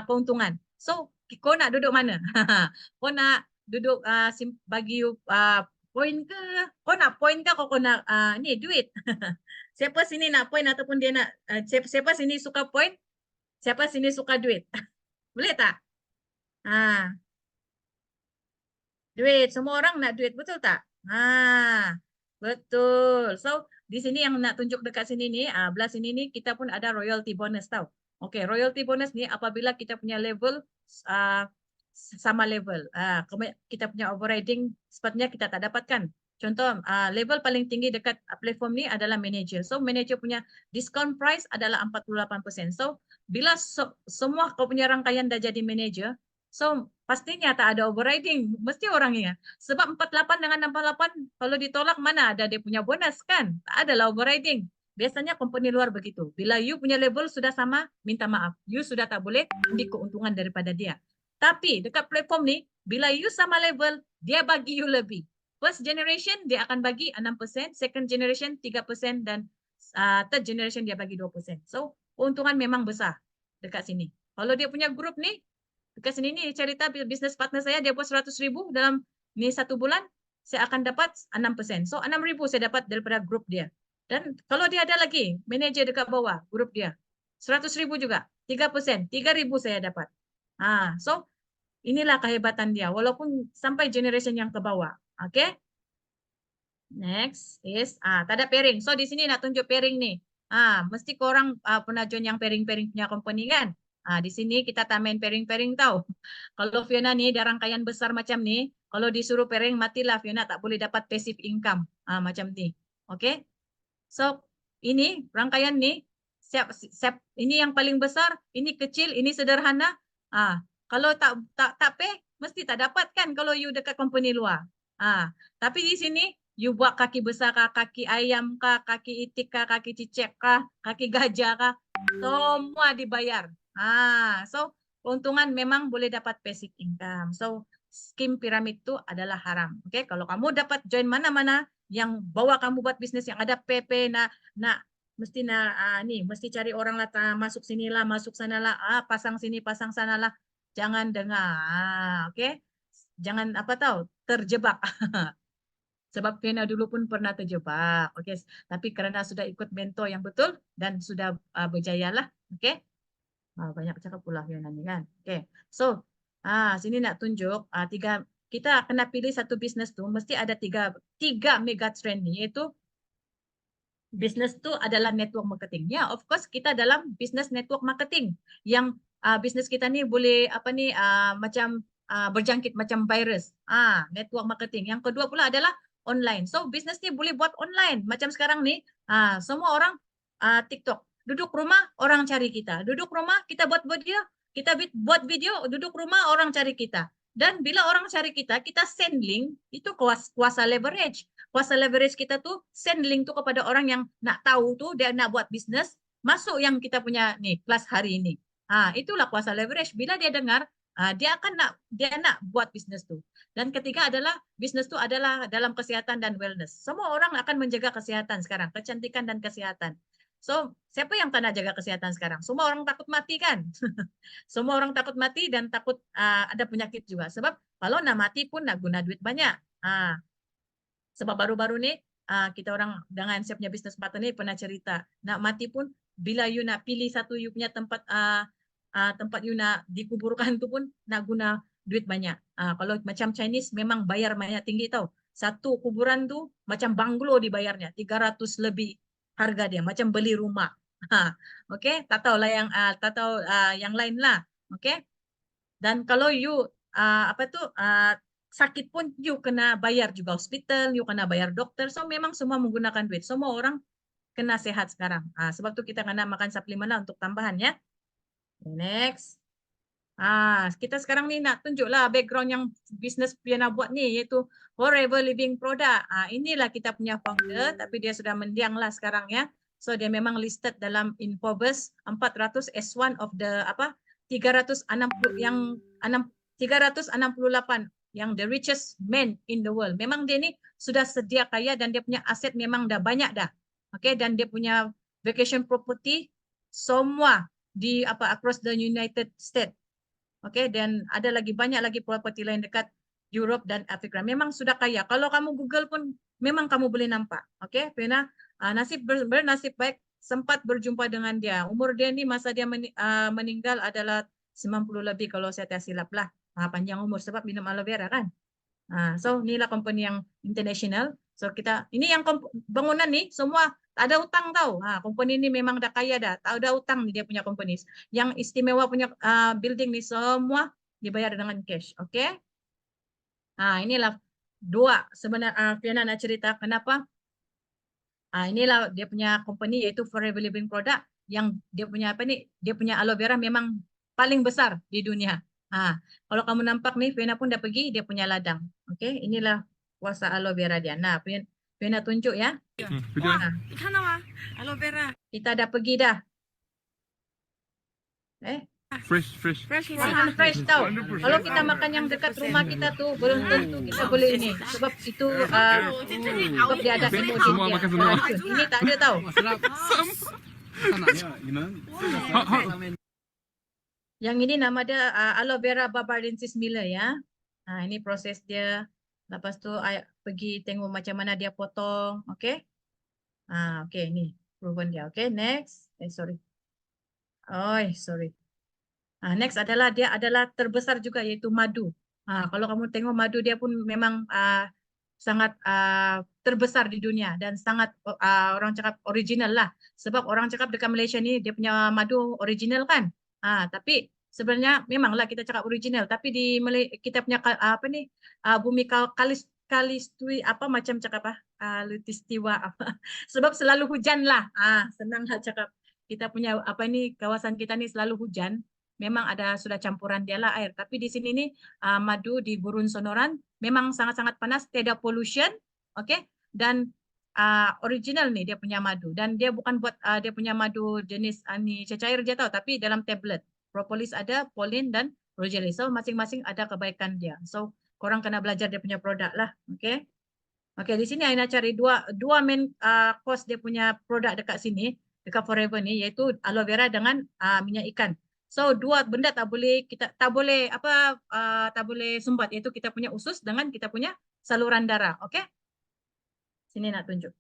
keuntungan. So kau nak duduk mana? Kau nak duduk bagi you point ke? Kau nak point ke? Kau nak ni duit? Siapa sini nak point ataupun dia nak siapa sini suka point? Siapa sini suka duit? Boleh tak? Duit, semua orang nak duit, betul tak? Betul. So, di sini yang nak tunjuk dekat sini nih, belah sini nih kita pun ada royalty bonus tau. Oke, royalty bonus nih apabila kita punya level sama level. Kita punya overriding sepatutnya kita tak dapatkan. Contoh, level paling tinggi dekat platform ni adalah manager. So, manager punya discount price adalah 48%. So, bila semua kau punya rangkaian dah jadi manager, so pastinya tak ada overriding, mesti orangnya. Sebab 48 dengan 68 kalau ditolak mana ada dia punya bonus kan? Tak ada lah overriding. Biasanya company luar begitu. Bila you punya level sudah sama, minta maaf. You sudah tak boleh ambil keuntungan daripada dia. Tapi dekat platform ni, bila you sama level, dia bagi you lebih. First generation dia akan bagi 6%, second generation 3%, dan third generation dia bagi 2%. So keuntungan memang besar dekat sini. Kalau dia punya grup nih, dekat sini nih cerita bisnes partner saya, dia buat 100.000 dalam ni 1 bulan, saya akan dapat 6%. So 6.000 saya dapat daripada grup dia. Dan kalau dia ada lagi manajer dekat bawah grup dia, 100.000 juga, 3%, 3.000 saya dapat. So inilah kehebatan dia, walaupun sampai generation yang ke bawah. Oke? Next is tak ada pairing. So di sini nak tunjuk pairing nih. Mesti korang pernah join yang pairing-pairing punya company kan? Di sini kita tak main pairing-pairing tahu. Kalau Fiona nih ada rangkaian besar macam nih, kalau disuruh pairing matilah Fiona, tak boleh dapat passive income macam nih. Oke? So ini rangkaian nih, ini yang paling besar, ini kecil, ini sederhana. Kalau tak pay mesti tak dapat kan kalau you dekat company luar. Tapi di sini you buat kaki besar kah, kaki ayam kah, kaki itik kah, kaki cicak kah, kaki gajah kah, semua dibayar. So keuntungan memang boleh dapat passive income. So skim piramid itu adalah haram. Oke, kalau kamu dapat join mana-mana yang bawa kamu buat bisnis yang ada PP, mesti cari orang lah, masuk sinilah, masuk sanalah, pasang sini, pasang sanalah. Jangan dengar, oke? Jangan terjebak. Sebab Fiona dulu pun pernah terjebak, oke? Tapi karena sudah ikut mentor yang betul dan sudah berjaya lah, oke? Banyak cakap pula Fiona ni kan, oke? So, sini nak tunjuk kita kena pilih satu bisnes tu mesti ada tiga mega trend ni, yaitu bisnes tu adalah network marketing. Ya, of course kita dalam bisnes network marketing yang bisnes kita ni boleh macam berjangkit macam virus. Network marketing. Yang kedua pula adalah online. So business ni boleh buat online. Macam sekarang ni, semua orang TikTok. Duduk rumah orang cari kita. Duduk rumah kita buat video, buat video, duduk rumah orang cari kita. Dan bila orang cari kita send link, itu kuasa leverage. Kuasa leverage kita tuh send link tuh kepada orang yang nak tahu tuh dia nak buat bisnis, masuk yang kita punya nih kelas hari ini. Itulah kuasa leverage. Bila dia dengar, dia nak buat bisnis tuh. Dan ketiga adalah bisnis tuh adalah dalam kesehatan dan wellness. Semua orang akan menjaga kesehatan sekarang, kecantikan dan kesehatan. So, siapa yang tak nak jaga kesehatan sekarang? Semua orang takut mati kan? Semua orang takut mati dan takut ada penyakit juga. Sebab kalau nak mati pun nak guna duit banyak. Sebab baru-baru ni kita orang dengan saya punya business partner ni pernah cerita, nak mati pun bila you nak pilih satu you punya tempat tempat you nak dikuburkan tu pun nak guna duit banyak. Kalau macam Chinese memang bayar banyak tinggi tau. Satu kuburan tu macam banglo dibayarnya, 300 lebih harga dia, macam beli rumah. Okey, tak tahu lah yang lain lah. Okey. Dan kalau you sakit pun you kena bayar juga hospital, you kena bayar dokter. So memang semua menggunakan duit. Semua orang kena sehat sekarang. Sebab tu kita kena makan suplemen lah untuk tambahan ya. Next. Kita sekarang ni nak tunjuklah background yang bisnes Fiona buat ni, iaitu Forever Living Product. Inilah kita punya founder, tapi dia sudah mendiang lah sekarang ya. So dia memang listed dalam Infobus 400 as one of the 368 yang the richest man in the world. Memang dia ni sudah sedia kaya dan dia punya aset memang dah banyak dah. Okay, dan dia punya vacation property semua di across the United States. Okay, dan ada lagi banyak lagi property lain dekat Europe dan Afrika. Memang sudah kaya. Kalau kamu Google pun memang kamu boleh nampak. Okay, Fiona bernasib baik sempat berjumpa dengan dia. Umur dia ni masa dia meninggal adalah 90 lebih kalau saya tak silap lah. Panjang umur sebab minum aloe vera kan. So inilah company yang international. So ini yang bangunan ni semua tak ada utang tau. Company ni memang dah kaya dah. Tak ada utang ni dia punya company. Yang istimewa punya building ni semua dibayar dengan cash. Okay. Inilah dua sebenarnya Fiona nak cerita kenapa. Inilah dia punya company iaitu Forever Living Product yang dia punya dia punya aloe vera memang paling besar di dunia. Kalau kamu nampak nih, Fiona pun dah pergi, dia punya ladang. Oke, inilah kuasa aloe vera dia. Nah, Fiona tunjuk ya. Ikan apa? Aloe vera. Kita dah pergi dah. Fresh. Makan fresh tau. Kalau kita makan yang dekat rumah kita tuh, belum tentu kita boleh ini. Sebab itu, sebab dia ada emosi Semua dia. makan semua. Ini tak ada tau. Yang ini nama dia aloe vera barbadensis Miller ya. Ini proses dia. Lepas tu pergi tengok macam mana dia potong, okey? Okey ini proven dia. Okey, next. Sorry. Next adalah dia adalah terbesar juga iaitu madu. Kalau kamu tengok madu dia pun memang sangat terbesar di dunia dan sangat orang cakap original lah. Sebab orang cakap dekat Malaysia ni dia punya madu original kan. Tapi sebenarnya memanglah kita cakap original, tapi di kita punya bumi kalistiwa macam cakap lutistiwa sebab selalu hujan lah. Senang lah cakap. Kita punya kawasan kita ni selalu hujan. Memang ada sudah campuran dia lah air. Tapi di sini ni madu di Gurun Sonoran memang sangat-sangat panas, tidak pollution, okay? Dan original nih dia punya madu. Dan dia bukan buat dia punya madu jenis cecair dia tahu, tapi dalam tablet. Propolis ada, Polin dan Rogelis. So masing-masing ada kebaikan dia. So korang kena belajar dia punya produk lah, okay? Okay, di sini Aina cari dua main cost dia punya produk dekat sini, dekat Forever ni, yaitu aloe vera dengan minyak ikan. So dua benda tak boleh sumbat, iaitu kita punya usus dengan kita punya saluran darah. Okey? Sini nak tunjuk.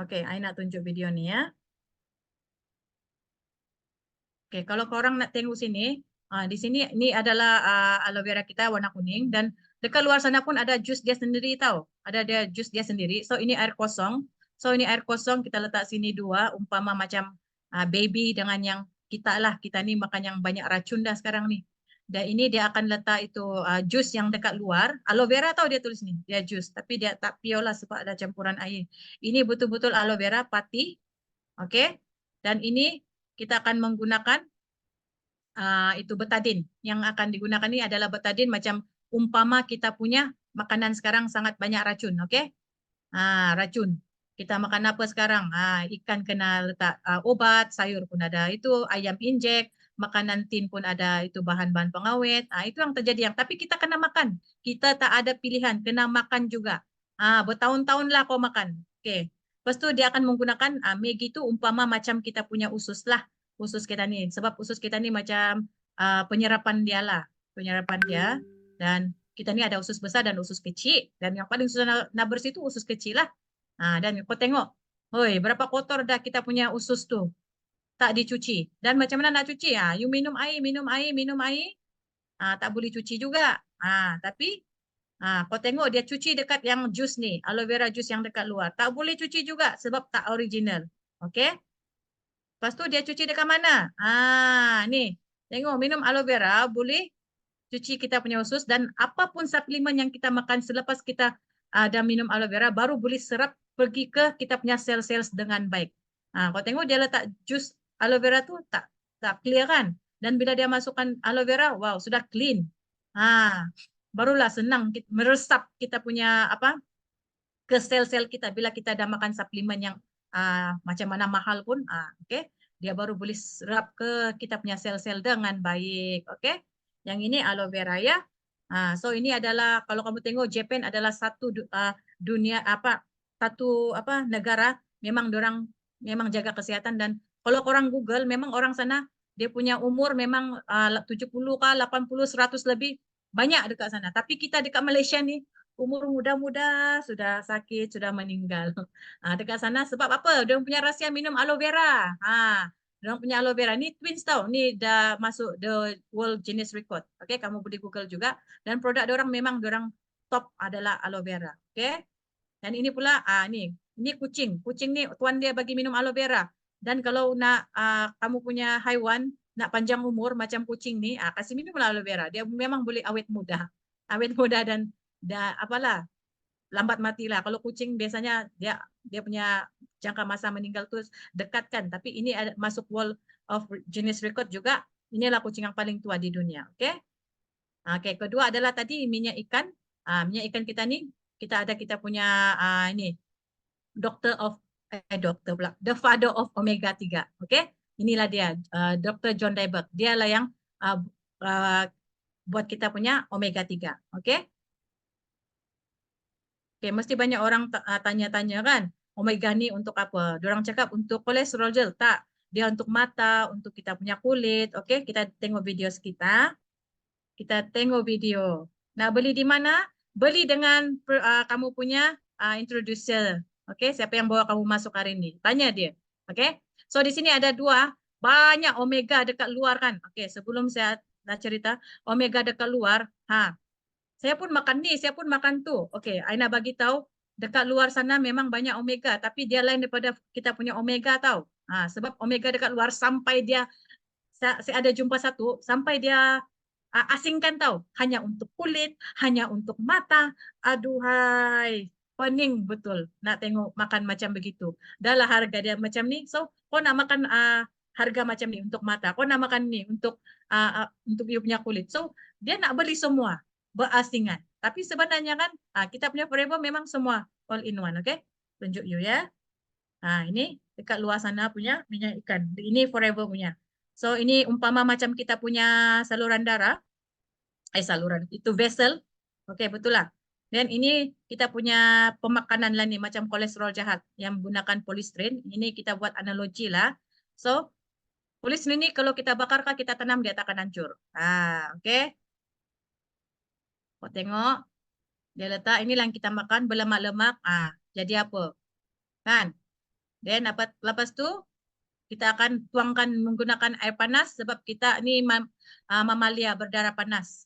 Okey, I nak tunjuk video ni ya. Okey, kalau korang nak tengok sini, di sini ni adalah aloe vera kita warna kuning dan dekat luar sana pun ada jus dia sendiri tau. Ada dia jus dia sendiri. So ini air kosong. So ini air kosong kita letak sini dua, umpama macam baby dengan yang kita lah. Kita ni makan yang banyak racun dah sekarang ni. Dan ini dia akan letak itu jus yang dekat luar. Aloe vera tahu dia tulis ni, dia jus. Tapi dia tak pure lah sebab ada campuran air. Ini betul-betul aloe vera pati. Okey. Dan ini kita akan menggunakan itu betadine. Yang akan digunakan ini adalah betadine macam umpama kita punya makanan sekarang sangat banyak racun. Okey. Racun. Kita makan apa sekarang? Ikan kena letak obat, sayur pun ada itu, ayam injek, makanan tin pun ada itu bahan-bahan pengawet. Itu yang terjadi. Tapi kita kena makan. Kita tak ada pilihan, kena makan juga. Bertahun-tahun lah kau makan. Okey. Lepas tu dia akan menggunakan Maggi itu umpama macam kita punya usus lah. Usus kita ni. Sebab usus kita ni macam penyerapan dia lah. Penyerapan dia. Dan kita ni ada usus besar dan usus kecil. Dan yang paling susah nak bersih itu usus kecil lah. Dan kau tengok, hoi, berapa kotor dah kita punya usus tu. Tak dicuci. Dan macam mana nak cuci? You minum air, minum air, minum air. Tak boleh cuci juga. Tapi kau tengok dia cuci dekat yang jus ni. Aloe vera jus yang dekat luar. Tak boleh cuci juga sebab tak original. Okey? Lepas tu dia cuci dekat mana? Ni. Tengok minum aloe vera boleh cuci kita punya usus. Dan apapun suplemen yang kita makan selepas kita dah minum aloe vera baru boleh serap pergi ke kita punya sel-sel dengan baik. Kau tengok dia letak jus aloe vera tu tak clear kan? Dan bila dia masukkan aloe vera, wow, sudah clean. Barulah senang meresap kita punya ke sel-sel kita bila kita dah makan suplemen yang macam mana mahal pun, okey, dia baru boleh serap ke kita punya sel-sel dengan baik, okey. Yang ini aloe vera ya. So ini adalah kalau kamu tengok Japan adalah satu negara memang dorang memang jaga kesihatan. Dan kalau orang Google memang orang sana dia punya umur memang 70 kah 80 100 lebih banyak dekat sana. Tapi kita dekat Malaysia ni umur muda-muda sudah sakit, sudah meninggal. Dekat sana sebab apa? Dia punya rahsia minum aloe vera. Diorang punya aloe vera ni twins tau. Ni dah masuk the World Guinness Record. Okey, kamu boleh Google juga. Dan produk diorang memang diorang top adalah aloe vera. Okey. Dan ini pula ni kucing. Kucing ni tuan dia bagi minum aloe vera. Dan kalau nak kamu punya haiwan nak panjang umur macam kucing ni, kasih minum aloe vera. Dia memang boleh awet muda. Awet muda dan lambat matilah. Kalau kucing biasanya dia punya jangka masa meninggal tu dekat kan. Tapi ini masuk World of Guinness Record juga. Inilah kucing yang paling tua di dunia. Okey. Okey, kedua adalah tadi minyak ikan. Minyak ikan kita ni kita punya ini the father of omega 3. Okey. Inilah dia Dr. John Dieberg. Dialah yang buat kita punya omega 3. Okey. Okay, mesti banyak orang tanya-tanya kan, omega ni untuk apa? Diorang cakap untuk kolesterol je. Tak, dia untuk mata, untuk kita punya kulit. Okey, kita tengok video kita. Kita tengok video. Nak beli di mana? Beli dengan kamu punya introducer. Okey, siapa yang bawa kamu masuk hari ini? Tanya dia. Okey. So di sini ada dua, banyak omega dekat luar kan. Okey, sebelum saya nak cerita omega dekat luar, saya pun makan ni, saya pun makan tu. Okey, Aina bagi tahu dekat luar sana memang banyak omega, tapi dia lain daripada kita punya omega tahu. Sebab omega dekat luar sampai dia saya ada jumpa satu sampai dia asingkan tahu, hanya untuk kulit, hanya untuk mata. Aduhai, pening betul nak tengok makan macam begitu. Dahlah harga dia macam ni. So, kau nak makan harga macam ni untuk mata, kau nak makan ni untuk dia punya kulit. So, dia nak beli semua. Berasingan. Tapi sebenarnya kan kita punya Forever memang semua all in one. Okay, tunjuk you ya. Ini dekat luar sana punya minyak ikan. Ini Forever punya. So ini umpama macam kita punya saluran darah. Saluran itu vessel. Okay, betul lah. Dan ini kita punya pemakanan lah ni macam kolesterol jahat yang menggunakan polystyrene. Ini kita buat analogi lah. So polystyrene ni kalau kita bakar kita tanam dia takkan hancur. Okay. Kau tengok, dia letak inilah yang kita makan berlemak-lemak. Jadi apa? Kan? Dan lepas tu kita akan tuangkan menggunakan air panas sebab kita ni mamalia berdarah panas.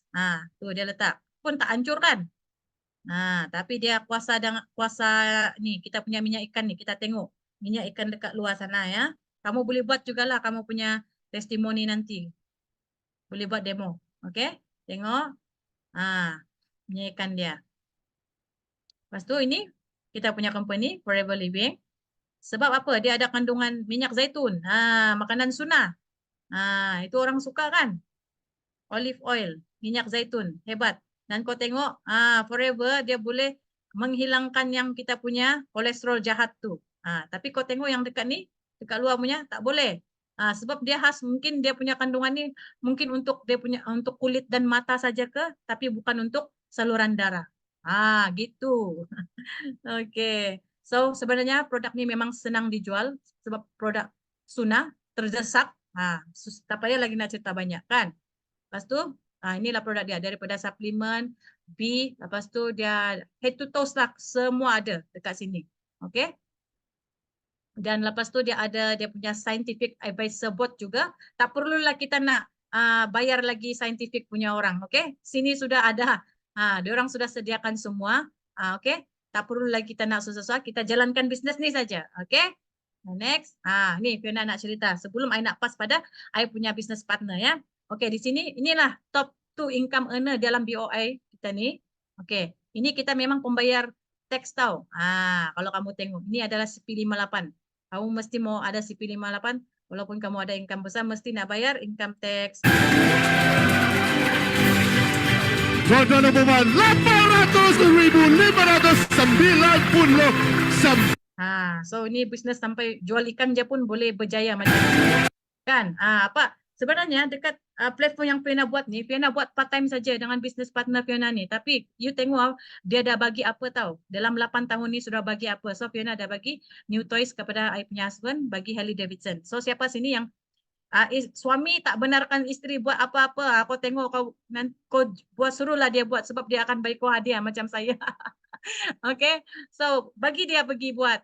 Tu dia letak. Pun tak hancur kan? Tapi dia kuasa ni kita punya minyak ikan ni kita tengok. Minyak ikan dekat luar sana ya. Kamu boleh buat jugalah kamu punya testimoni nanti. Boleh buat demo. Okey, tengok. Bunyikan dia. Lepas tu ini kita punya company Forever Living. Sebab apa? Dia ada kandungan minyak zaitun. Makanan sunnah. Itu orang suka kan? Olive oil, minyak zaitun, hebat. Dan kau tengok, Forever dia boleh menghilangkan yang kita punya kolesterol jahat tu. Tapi kau tengok yang dekat ni, dekat luar punya tak boleh. Sebab dia khas, mungkin dia punya kandungan ni mungkin untuk dia punya untuk kulit dan mata saja ke, tapi bukan untuk saluran darah. Gitu. Okey. So sebenarnya produk ni memang senang dijual sebab produk sunnah, terdesak. Tak payah lagi nak cerita banyak kan. Lepas tu, inilah produk dia daripada suplemen, B, lepas tu dia head to toe lah, semua ada dekat sini. Okey. Dan lepas tu dia ada dia punya scientific advisor board juga. Tak perlulah kita nak bayar lagi scientific punya orang. Okey. Sini sudah ada. Diorang sudah sediakan semua. Okey. Tak perlu lagi kita nak susah-susah. Kita jalankan bisnes ni saja. Okey. Next. Ni Fiona nak cerita. Sebelum I nak pass pada I punya business partner ya. Okey, di sini inilah top 2 income earner dalam BOI kita ni. Okey. Ini kita memang pembayar tax tau. Kalau kamu tengok, ini adalah CP58. Kamu mesti mau ada CP58, walaupun kamu ada income besar, mesti nak bayar income tax. Tuan-tuan dan puan, 800,599. So ini bisnes sampai jual ikan je pun boleh berjaya macam ni. Kan? Apa? Sebenarnya dekat platform yang Fiona buat ni, Fiona buat part time saja dengan business partner Fiona ni. Tapi you tengok dia dah bagi apa tahu. Dalam 8 tahun ni sudah bagi apa. So Fiona dah bagi new toys kepada I punya husband, bagi Harley Davidson. So siapa sini yang suami tak benarkan isteri buat apa-apa, kau tengok kau buat, suruhlah dia buat sebab dia akan bagi kau hadiah macam saya. Okay, so bagi dia pergi buat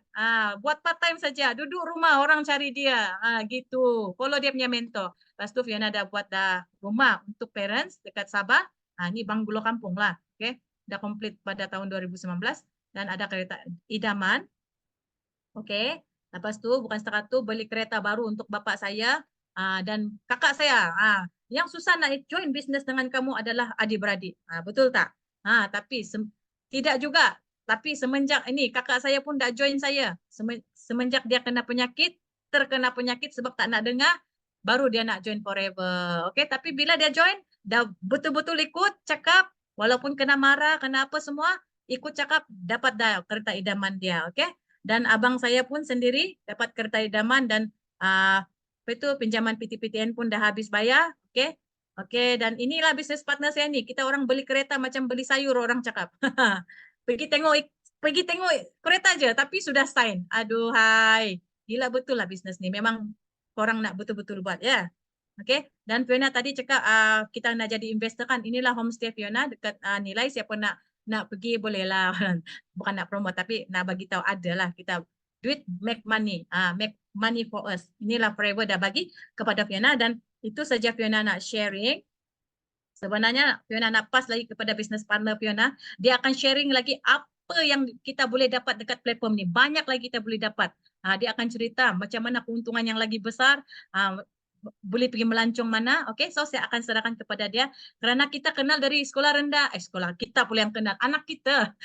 part time saja, duduk rumah orang cari dia, gitu. Follow dia punya mentor. Lepas tu Fiona dah buat rumah untuk parents dekat Sabah. Ni banglo kampung lah, okay. Dah complete pada tahun 2019 dan ada kereta idaman. Okay, lepas tu bukan setakat tu beli kereta baru untuk bapak saya dan kakak saya. Yang susah nak join bisnes dengan kamu adalah adik-beradik. Betul tak? Tapi tidak juga. Tapi semenjak ini kakak saya pun dah join saya. Semenjak dia terkena penyakit sebab tak nak dengar, baru dia nak join Forever. Okay, tapi bila dia join, dah betul-betul ikut cakap, walaupun kena marah, kena apa semua, ikut cakap, dapat dah kereta idaman dia. Okay, dan abang saya pun sendiri dapat kereta idaman dan pinjaman PTPTN pun dah habis bayar. Okay. Okey, dan inilah bisnes partner saya ni. Kita orang beli kereta macam beli sayur, orang cakap. Pergi tengok kereta aja tapi sudah sign. Aduhai. Gila betul lah bisnes ni. Memang korang nak betul-betul buat ya. Okey, dan Fiona tadi cakap kita nak jadi investor kan. Inilah homestay Fiona dekat Nilai. Siapa nak pergi bolehlah. Bukan nak promote tapi nak bagi tahu adalah kita duit make money. Make money for us. Inilah Forever dah bagi kepada Fiona dan itu saja Fiona nak sharing. Sebenarnya Fiona nak pass lagi kepada business partner Fiona. Dia akan sharing lagi apa yang kita boleh dapat dekat platform ni. Banyak lagi kita boleh dapat. Dia akan cerita macam mana keuntungan yang lagi besar. Boleh pergi melancong mana. Okay, so saya akan serahkan kepada dia. Kerana kita kenal dari sekolah rendah. Sekolah kita pula yang kenal. Anak kita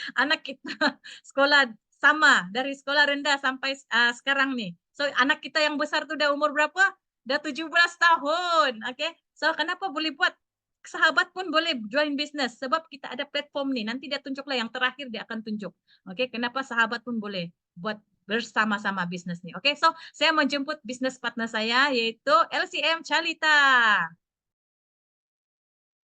sekolah sama. Dari sekolah rendah sampai sekarang ni. So anak kita yang besar tu dah umur berapa? Dah 17 tahun. Okay. So kenapa boleh buat? Sahabat pun boleh join business. Sebab kita ada platform ni. Nanti dia tunjuklah yang terakhir dia akan tunjuk. Okay. Kenapa sahabat pun boleh buat bersama-sama bisnes ni. Okay. So saya menjemput business partner saya iaitu LCM Chalita.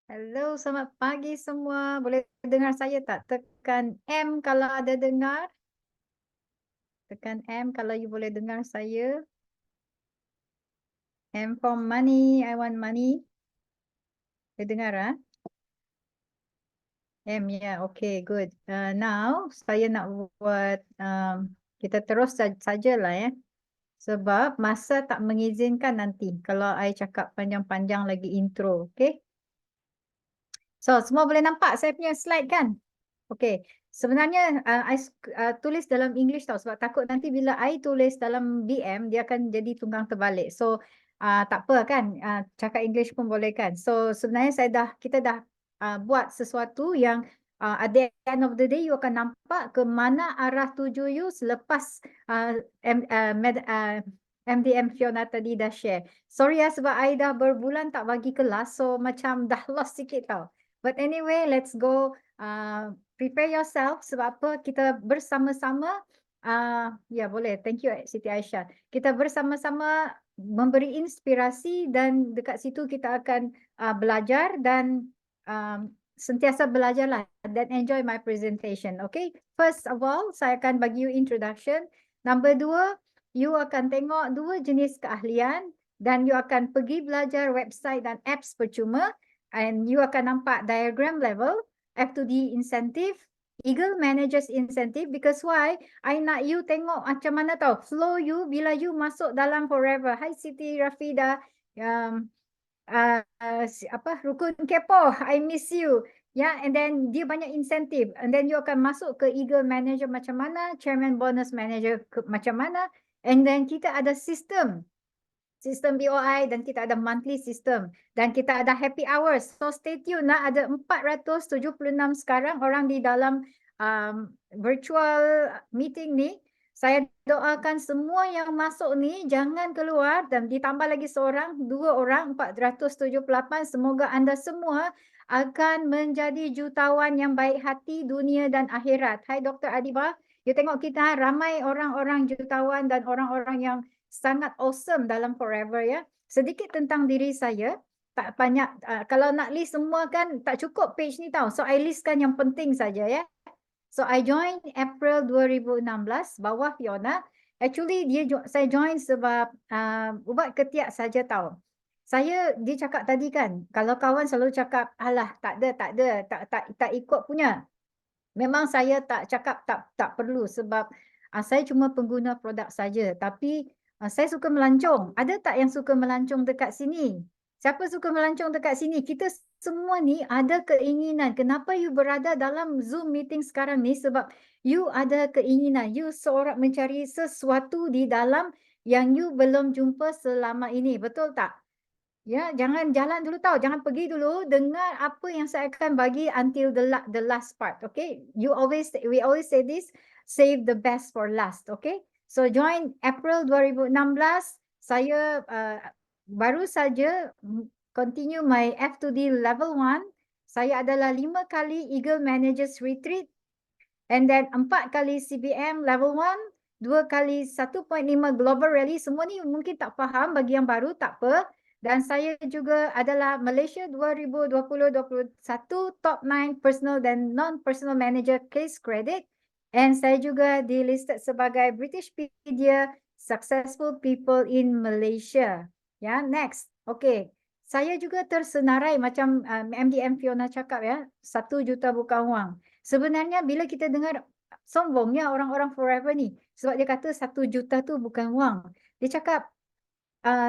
Hello, selamat pagi semua. Boleh dengar saya tak? Tekan M kalau ada dengar. Tekan M kalau you boleh dengar saya. M for money, I want money. Boleh dengar M, yeah, okay, good. Now, saya nak buat, kita terus sajalah ya. Sebab masa tak mengizinkan nanti kalau I cakap panjang-panjang lagi intro, okay? So, semua boleh nampak saya punya slide kan? Okay, sebenarnya I tulis dalam English tau sebab takut nanti bila I tulis dalam BM dia akan jadi tunggang terbalik. So tak apa kan, cakap English pun boleh kan. So sebenarnya kita dah buat sesuatu yang at the end of the day you akan nampak ke mana arah tuju you selepas MDM Fiona tadi dah share. Sorry ya sebab I dah berbulan tak bagi kelas, so macam dah lost sikit tau. But anyway, let's go. Prepare yourself sebab apa, kita bersama-sama, ya boleh, thank you Siti Aisyah. Kita bersama-sama memberi inspirasi dan dekat situ kita akan belajar dan sentiasa belajarlah dan enjoy my presentation. Okay, first of all, saya akan bagi you introduction. Number 2, you akan tengok 2 jenis keahlian dan you akan pergi belajar website dan apps percuma, and you akan nampak diagram level, F2D incentive, Eagle Managers Incentive. Because why? I nak you tengok macam mana tau flow you bila you masuk dalam Forever. Hai Siti Rafida, Rukun Kepoh, I miss you. Ya, and then dia banyak insentif, and then you akan masuk ke Eagle Manager macam mana, Chairman Bonus Manager macam mana, and then kita ada sistem BOI dan kita ada monthly system dan kita ada happy hours. So stay tune lah, ada 476 sekarang orang di dalam virtual meeting ni. Saya doakan semua yang masuk ni jangan keluar, dan ditambah lagi seorang, 2 orang, 478. Semoga anda semua akan menjadi jutawan yang baik hati dunia dan akhirat. Hai Dr. Adiba, you tengok kita ramai orang-orang jutawan dan orang-orang yang sangat awesome dalam Forever ya. Sedikit tentang diri saya, tak banyak, kalau nak list semua kan tak cukup page ni tau. So I listkan yang penting saja ya. So I joined April 2016, bawah Fiona. Actually saya join sebab ubat ketiak saja tau. Dia cakap tadi kan, kalau kawan selalu cakap, alah tak ikut punya. Memang saya tak cakap tak perlu sebab saya cuma pengguna produk saja. Tapi saya suka melancong. Ada tak yang suka melancong dekat sini? Siapa suka melancong dekat sini? Kita semua ni ada keinginan. Kenapa you berada dalam Zoom meeting sekarang ni? Sebab you ada keinginan. You seorang mencari sesuatu di dalam yang you belum jumpa selama ini. Betul tak? Ya, jangan jalan dulu tau. Jangan pergi dulu. Dengar apa yang saya akan bagi until the last part. Okay? We always say this. Save the best for last. Okay? So join April 2016. Saya baru saja continue my F2D level 1. Saya adalah 5 kali Eagle Managers Retreat, and then 4 kali CBM level 1, 2 kali 1.5 Global Rally. Semua ni mungkin tak faham, bagi yang baru tak apa. Dan saya juga adalah Malaysia 2020-21 top 9 personal dan non-personal manager case credit. And saya juga dilisted sebagai Britishpedia Successful People in Malaysia. Ya, next. Okay. Saya juga tersenarai macam MDM Fiona cakap ya, 1 juta bukan wang. Sebenarnya bila kita dengar sombongnya orang-orang Forever ni, sebab dia kata 1 juta tu bukan wang. Dia cakap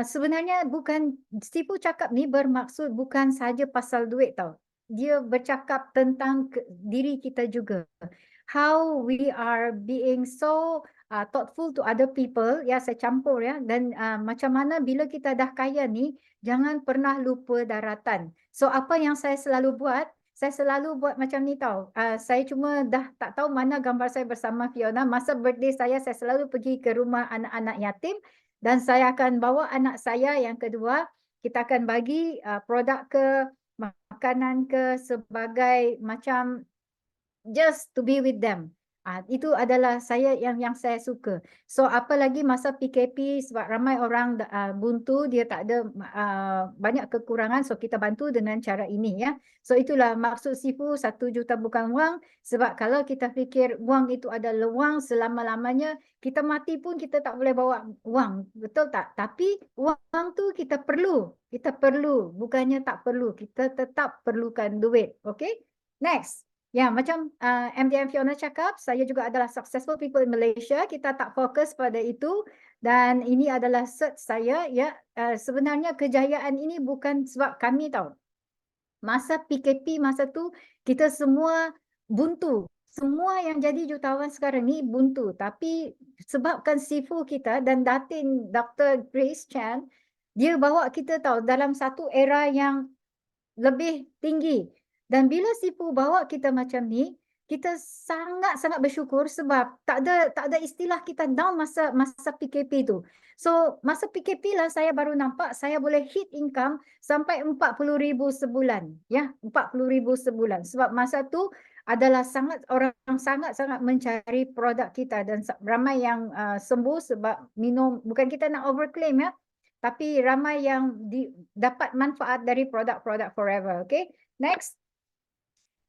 sebenarnya bukan, Stipu cakap ni bermaksud bukan saja pasal duit tau. Dia bercakap tentang diri kita juga. How we are being so thoughtful to other people. Ya, saya campur ya. Dan macam mana bila kita dah kaya ni, jangan pernah lupa daratan. So apa yang saya selalu buat, saya selalu buat macam ni tau. Saya cuma dah tak tahu mana gambar saya bersama Fiona. Masa birthday saya selalu pergi ke rumah anak-anak yatim. Dan saya akan bawa anak saya yang kedua. Kita akan bagi produk ke, makanan ke, sebagai macam just to be with them. Itu adalah saya yang saya suka. So apalagi masa PKP, sebab ramai orang buntu, dia tak ada banyak kekurangan, so kita bantu dengan cara ini ya. So itulah maksud Sifu 1 juta bukan wang, sebab kalau kita fikir wang itu adalah wang selama-lamanya, kita mati pun kita tak boleh bawa wang, betul tak? Tapi wang tu kita perlu, bukannya tak perlu, kita tetap perlukan duit. Okay, next. Ya, macam MDM Fiona cakap, saya juga adalah Successful People in Malaysia. Kita tak fokus pada itu, dan ini adalah cert saya. Ya, sebenarnya kejayaan ini bukan sebab kami tahu. Masa PKP masa tu kita semua buntu. Semua yang jadi jutawan sekarang ni buntu. Tapi sebabkan Sifu kita dan Datin Dr. Grace Chan, Dia bawa kita tahu dalam satu era yang lebih tinggi. Dan bila Sifu bawa kita macam ni, kita sangat-sangat bersyukur sebab tak ada istilah kita down masa PKP tu. So masa PKP lah saya baru nampak saya boleh hit income sampai 40,000 sebulan. Ya, 40,000 sebulan. Sebab masa tu adalah orang sangat-sangat mencari produk kita dan ramai yang sembuh sebab minum, bukan kita nak overclaim ya, tapi ramai yang dapat manfaat dari produk-produk Forever. Okay, next.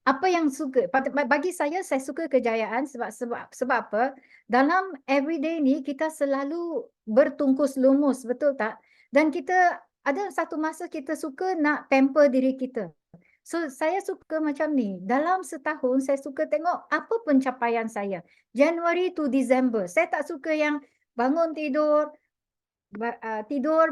Apa yang suka? Bagi saya suka kejayaan sebab apa? Dalam everyday ni kita selalu bertungkus lumus, betul tak? Dan kita ada satu masa kita suka nak pamper diri kita. So saya suka macam ni. Dalam setahun saya suka tengok apa pencapaian saya. January to December. Saya tak suka yang bangun tidur,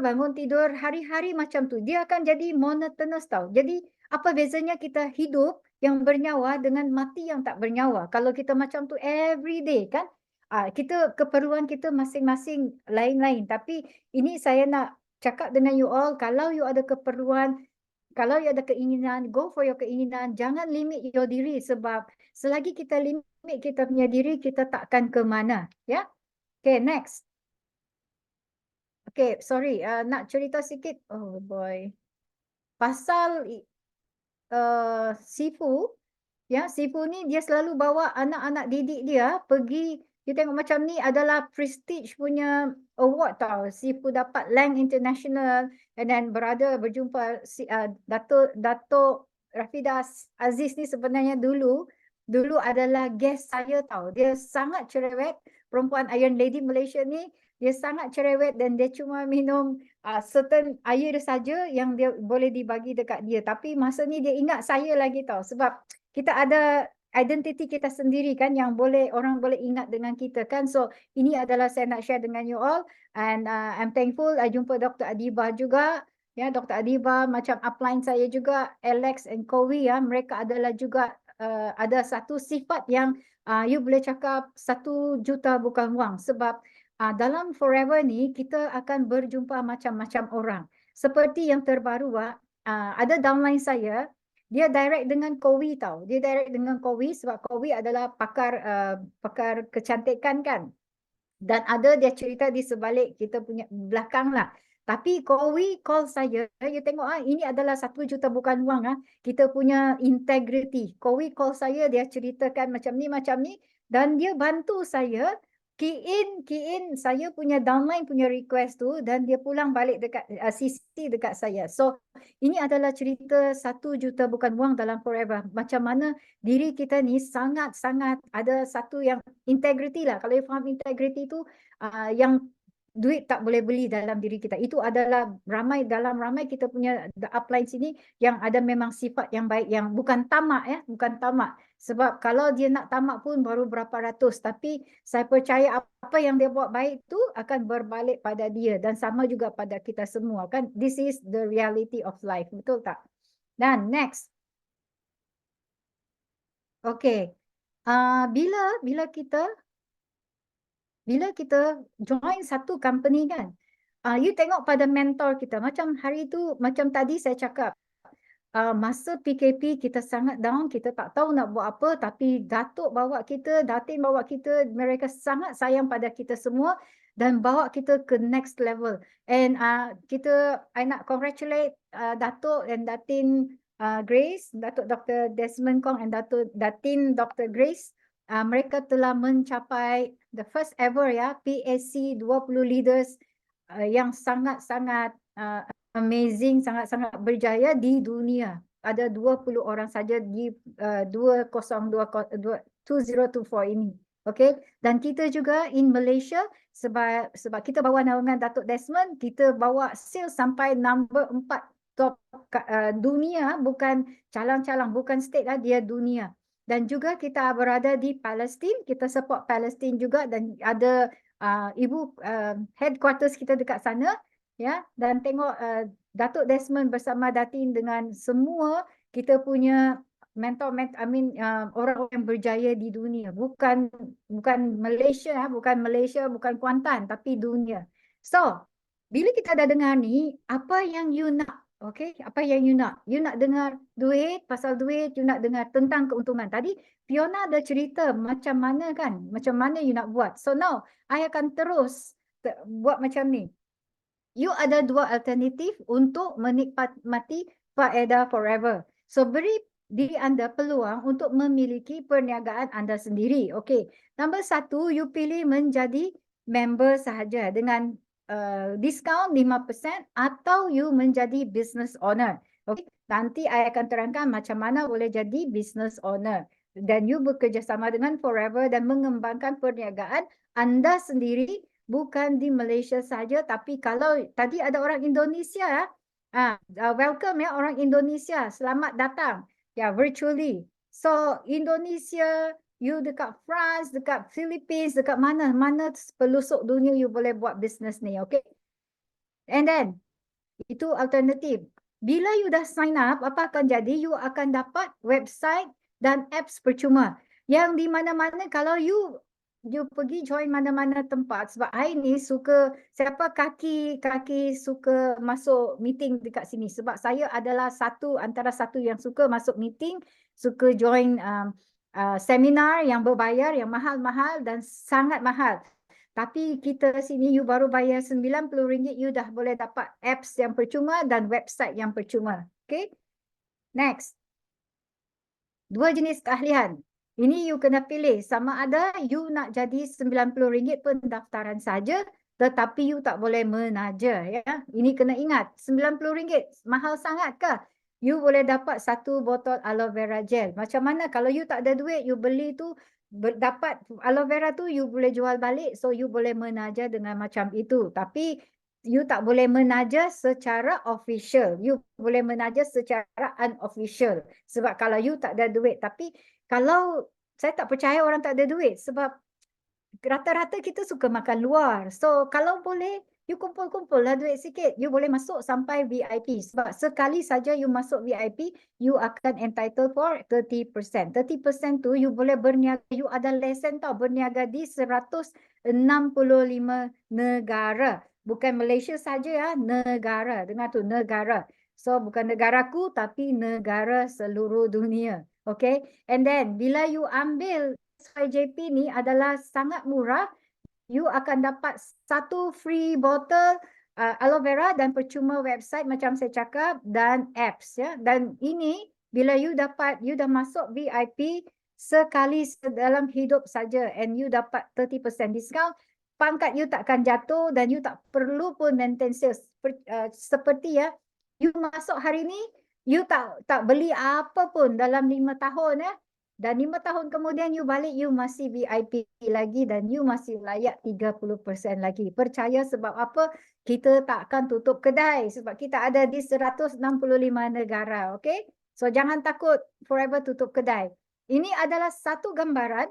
bangun tidur, hari-hari macam tu. Dia akan jadi monotonous tau. Jadi apa bezanya kita hidup yang bernyawa dengan mati yang tak bernyawa? Kalau kita macam tu every day kan? Kita keperluan kita masing-masing lain-lain. Tapi ini saya nak cakap dengan you all, kalau you ada keperluan, kalau you ada keinginan, go for your keinginan. Jangan limit your diri sebab selagi kita limit kita punya diri, kita takkan ke mana. Ya? Okay, next. Okay, sorry. Nak cerita sikit. Oh boy. Pasal Sifu. Ya, Sifu ni dia selalu bawa anak-anak didik dia pergi. You tengok macam ni adalah prestige punya award tau. Sifu dapat Lang International and then berjumpa Dato' Rafidah Aziz ni sebenarnya dulu adalah guest saya tau. Dia sangat cerewet. Perempuan Iron Lady Malaysia ni dia sangat cerewet dan dia cuma minum certain air saja yang dia boleh dibagi dekat dia. Tapi masa ni dia ingat saya lagi tau. Sebab kita ada identiti kita sendiri kan yang orang boleh ingat dengan kita kan. So ini adalah saya nak share dengan you all. And I'm thankful I jumpa Dr. Adiba juga. Ya, Dr. Adiba macam upline saya juga, Alex and Kowi ya. Mereka adalah juga ada satu sifat yang you boleh cakap 1 juta bukan wang. Sebab dalam Forever ni kita akan berjumpa macam-macam orang. Seperti yang terbaru ada downline saya, dia direct dengan Kowi tau. Dia direct dengan Kowi sebab Kowi adalah pakar kecantikan kan. Dan ada dia cerita di sebalik kita punya belakang lah. Tapi Kowi call saya, you tengok ini adalah 1 juta bukan wang kita punya integrity. Kowi call saya, dia ceritakan macam ni dan dia bantu saya key in saya punya downline punya request tu dan dia pulang balik dekat CC dekat saya. So ini adalah cerita 1 juta bukan wang dalam Forever. Macam mana diri kita ni sangat-sangat ada satu yang integrity lah. Kalau you faham integrity tu yang duit tak boleh beli dalam diri kita. Itu adalah ramai kita punya upline sini yang ada memang sifat yang baik, yang bukan tamak ya, bukan tamak. Sebab kalau dia nak tamak pun baru berapa ratus, tapi saya percaya apa yang dia buat baik tu akan berbalik pada dia dan sama juga pada kita semua kan. This is the reality of life, betul tak? Dan next. Okay. Bila kita join satu company kan, you tengok pada mentor kita. Macam hari tu, macam tadi saya cakap, masa PKP kita sangat down, kita tak tahu nak buat apa, tapi Datuk bawa kita, Datin bawa kita, mereka sangat sayang pada kita semua dan bawa kita ke next level. And I nak congratulate Datuk dan Datin Grace, Datuk Dr. Desmond Kong and Datin Dr. Grace. Mereka telah mencapai the first ever ya PSC 20 leaders yang sangat-sangat amazing, sangat-sangat berjaya di dunia. Ada 20 orang saja di 2024 ini. Okay, dan kita juga in Malaysia sebab kita bawa naungan Datuk Desmond, kita bawa sales sampai number 4 top dunia, bukan calang-calang, bukan state dia dunia. Dan juga kita berada di Palestin, kita support Palestin juga dan ada headquarters kita dekat sana ya. Dan tengok Datuk Desmond bersama Datin dengan semua kita punya mentor orang yang berjaya di dunia, bukan Malaysia, bukan Kuantan tapi dunia. So bila kita dah dengar ni, apa yang you nak? Okay, apa yang you nak? You nak dengar duit, pasal duit, you nak dengar tentang keuntungan. Tadi Fiona ada cerita macam mana kan? Macam mana you nak buat. So now, I akan terus buat macam ni. You ada dua alternatif untuk menikmati faedah forever. So beri diri anda peluang untuk memiliki perniagaan anda sendiri. Okay. Nombor satu, you pilih menjadi member sahaja dengan diskaun 5% atau you menjadi business owner. Okay. Nanti I akan terangkan macam mana boleh jadi business owner. Dan you bekerjasama dengan Forever dan mengembangkan perniagaan anda sendiri, bukan di Malaysia saja, tapi kalau tadi ada orang Indonesia, welcome ya orang Indonesia, selamat datang ya virtually. So Indonesia, you dekat France, dekat Philippines, dekat mana pelosok dunia you boleh buat bisnes ni, okay? And then itu alternatif. Bila you dah sign up, apa akan jadi? You akan dapat website dan apps percuma. Yang di mana-mana kalau you pergi join mana-mana tempat, sebab I ni suka, siapa kaki suka masuk meeting dekat sini, sebab saya adalah antara satu yang suka masuk meeting, suka join seminar yang berbayar, yang mahal-mahal dan sangat mahal. Tapi kita sini you baru bayar RM90, you dah boleh dapat apps yang percuma dan website yang percuma. Okay. Next. Dua jenis keahlian. Ini you kena pilih sama ada you nak jadi RM90 pendaftaran saja, tetapi you tak boleh menaja. Ya. Ini kena ingat, RM90 mahal sangat ke? You boleh dapat 1 botol aloe vera gel. Macam mana kalau you tak ada duit, you beli tu, dapat aloe vera tu you boleh jual balik, so you boleh menaja dengan macam itu. Tapi you tak boleh menaja secara official, you boleh menaja secara unofficial. Sebab kalau you tak ada duit, tapi kalau saya tak percaya orang tak ada duit, sebab rata-rata kita suka makan luar. So kalau boleh, you kumpul-kumpul lah duit sikit. You boleh masuk sampai VIP. Sebab sekali saja you masuk VIP, you akan entitled for 30%. 30% tu you boleh berniaga, you ada lesen tau, berniaga di 165 negara. Bukan Malaysia saja ya, negara. Dengar tu, negara. So bukan negaraku, tapi negara seluruh dunia. Okay. And then bila you ambil SYJP ni adalah sangat murah. You akan dapat 1 free botol aloe vera dan percuma website macam saya cakap dan apps ya. Dan ini bila you dah masuk VIP sekali dalam hidup saja and you dapat 30% discount, pangkat you takkan jatuh dan you tak perlu pun maintain sales. Seperti ya, you masuk hari ni, you tak beli apa pun dalam 5 tahun ya. Dan 5 tahun kemudian you balik, you masih VIP lagi dan you masih layak 30% lagi. Percaya sebab apa? Kita takkan tutup kedai sebab kita ada di 165 negara. Okay? So jangan takut Forever tutup kedai. Ini adalah satu gambaran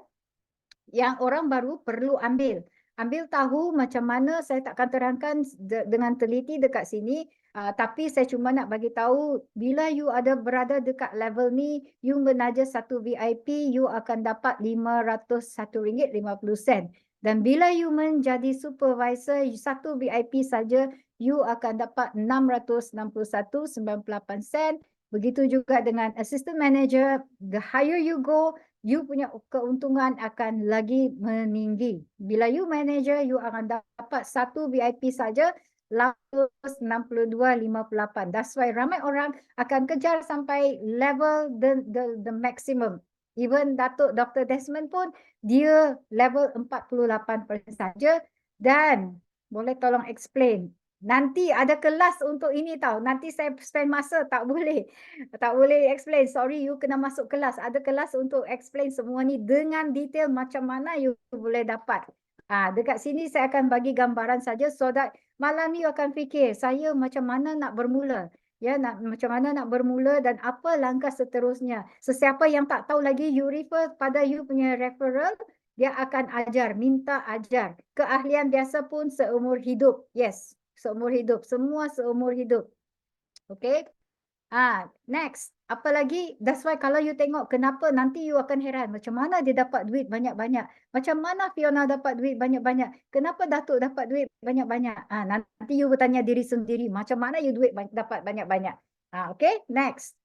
yang orang baru perlu ambil. Ambil tahu macam mana, saya takkan terangkan dengan teliti dekat sini. Tapi saya cuma nak bagi tahu bila you berada dekat level ni, you menaja 1 VIP, you akan dapat RM501.50. Dan bila you menjadi supervisor 1 VIP saja, you akan dapat RM661.98. Begitu juga dengan assistant manager, the higher you go, you punya keuntungan akan lagi meninggi. Bila you manager, you akan dapat 1 VIP saja RM62.58. That's why ramai orang akan kejar sampai level the maximum. Even Datuk Dr. Desmond pun dia level 48% saja. Dan boleh tolong explain. Nanti ada kelas untuk ini tahu. Nanti saya spend masa tak boleh explain. Sorry, you kena masuk kelas. Ada kelas untuk explain semua ni dengan detail macam mana you boleh dapat. Dekat sini saya akan bagi gambaran saja so that malam ni you akan fikir saya macam mana nak bermula. Ya, macam mana nak bermula dan apa langkah seterusnya. Sesiapa yang tak tahu lagi, you refer pada you punya referral, dia akan ajar, minta ajar. Keahlian biasa pun seumur hidup. Yes, seumur hidup. Semua seumur hidup. Okay. Next. Apalagi, that's why kalau you tengok kenapa nanti you akan heran. Macam mana dia dapat duit banyak-banyak? Macam mana Fiona dapat duit banyak-banyak? Kenapa Datuk dapat duit banyak-banyak? Nanti you bertanya diri sendiri. Macam mana you dapat banyak-banyak? Okay, next.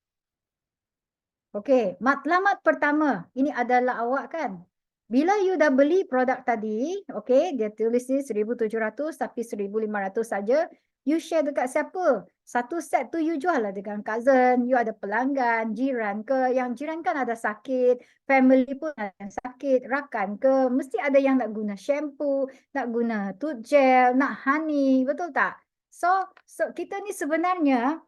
Okay, matlamat pertama. Ini adalah awak kan. Bila you dah beli produk tadi, okay, dia tulis ni 1,700 tapi 1,500 saja. You share dekat siapa? Satu set tu you jual lah dengan cousin, you ada pelanggan, jiran ke, yang jiran kan ada sakit, family pun ada yang sakit, rakan ke, mesti ada yang nak guna shampoo, nak guna tooth gel, nak honey, betul tak? So kita ni sebenarnya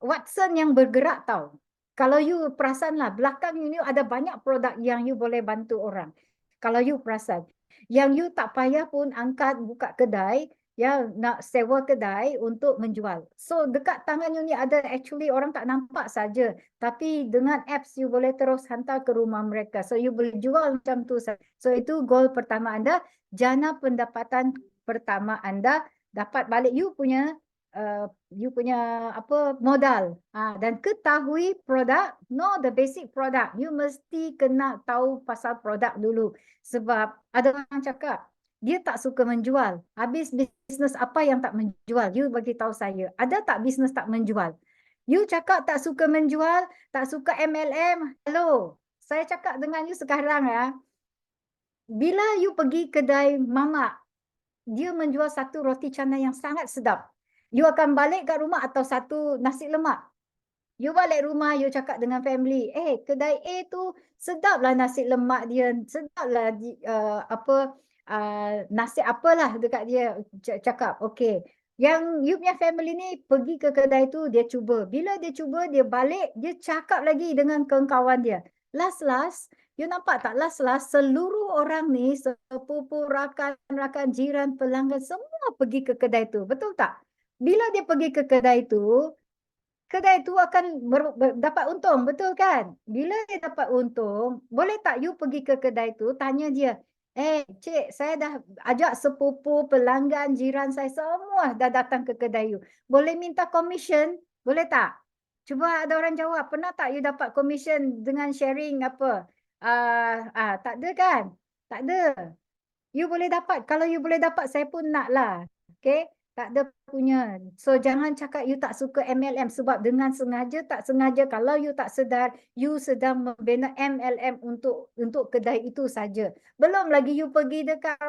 Watson yang bergerak tau. Kalau you perasan lah, belakang you ni ada banyak produk yang you boleh bantu orang. Kalau you perasan. Yang you tak payah pun angkat buka kedai, ya nak sewa kedai untuk menjual. So dekat tangan you ni ada actually orang tak nampak saja. Tapi dengan apps you boleh terus hantar ke rumah mereka. So you boleh jual macam tu. So itu goal pertama anda. Jana pendapatan pertama anda dapat balik you punya modal. Dan ketahui produk, know the basic product. You mesti kena tahu pasal produk dulu. Sebab ada orang cakap, dia tak suka menjual. Habis bisnes apa yang tak menjual? You bagi tahu saya. Ada tak bisnes tak menjual? You cakap tak suka menjual, tak suka MLM. Hello, saya cakap dengan you sekarang ya. Bila you pergi kedai mamak, dia menjual satu roti canai yang sangat sedap. You akan balik kat rumah atau satu nasi lemak. You balik rumah, you cakap dengan family, kedai A tu sedaplah nasi lemak dia, sedaplah nasi apalah dekat dia, cakap, okay. Yang you punya family ni pergi ke kedai tu, dia cuba. Bila dia cuba, dia balik, dia cakap lagi dengan kawan dia. Last, you nampak tak? Last, seluruh orang ni, sepupu, rakan, jiran, pelanggan, semua pergi ke kedai tu. Betul tak? Bila dia pergi ke kedai tu akan dapat untung, betul kan? Bila dia dapat untung, boleh tak you pergi ke kedai tu, tanya dia, cik, saya dah ajak sepupu, pelanggan, jiran saya semua dah datang ke kedai you. Boleh minta commission? Boleh tak? Cuba ada orang jawab, pernah tak you dapat commission dengan sharing apa? Tak ada kan? Tak ada. You boleh dapat. Kalau you boleh dapat, saya pun nak lah. Okay? Tak ada punya. So jangan cakap you tak suka MLM sebab dengan sengaja tak sengaja kalau you tak sedar you sedang membina MLM untuk kedai itu saja. Belum lagi you pergi dekat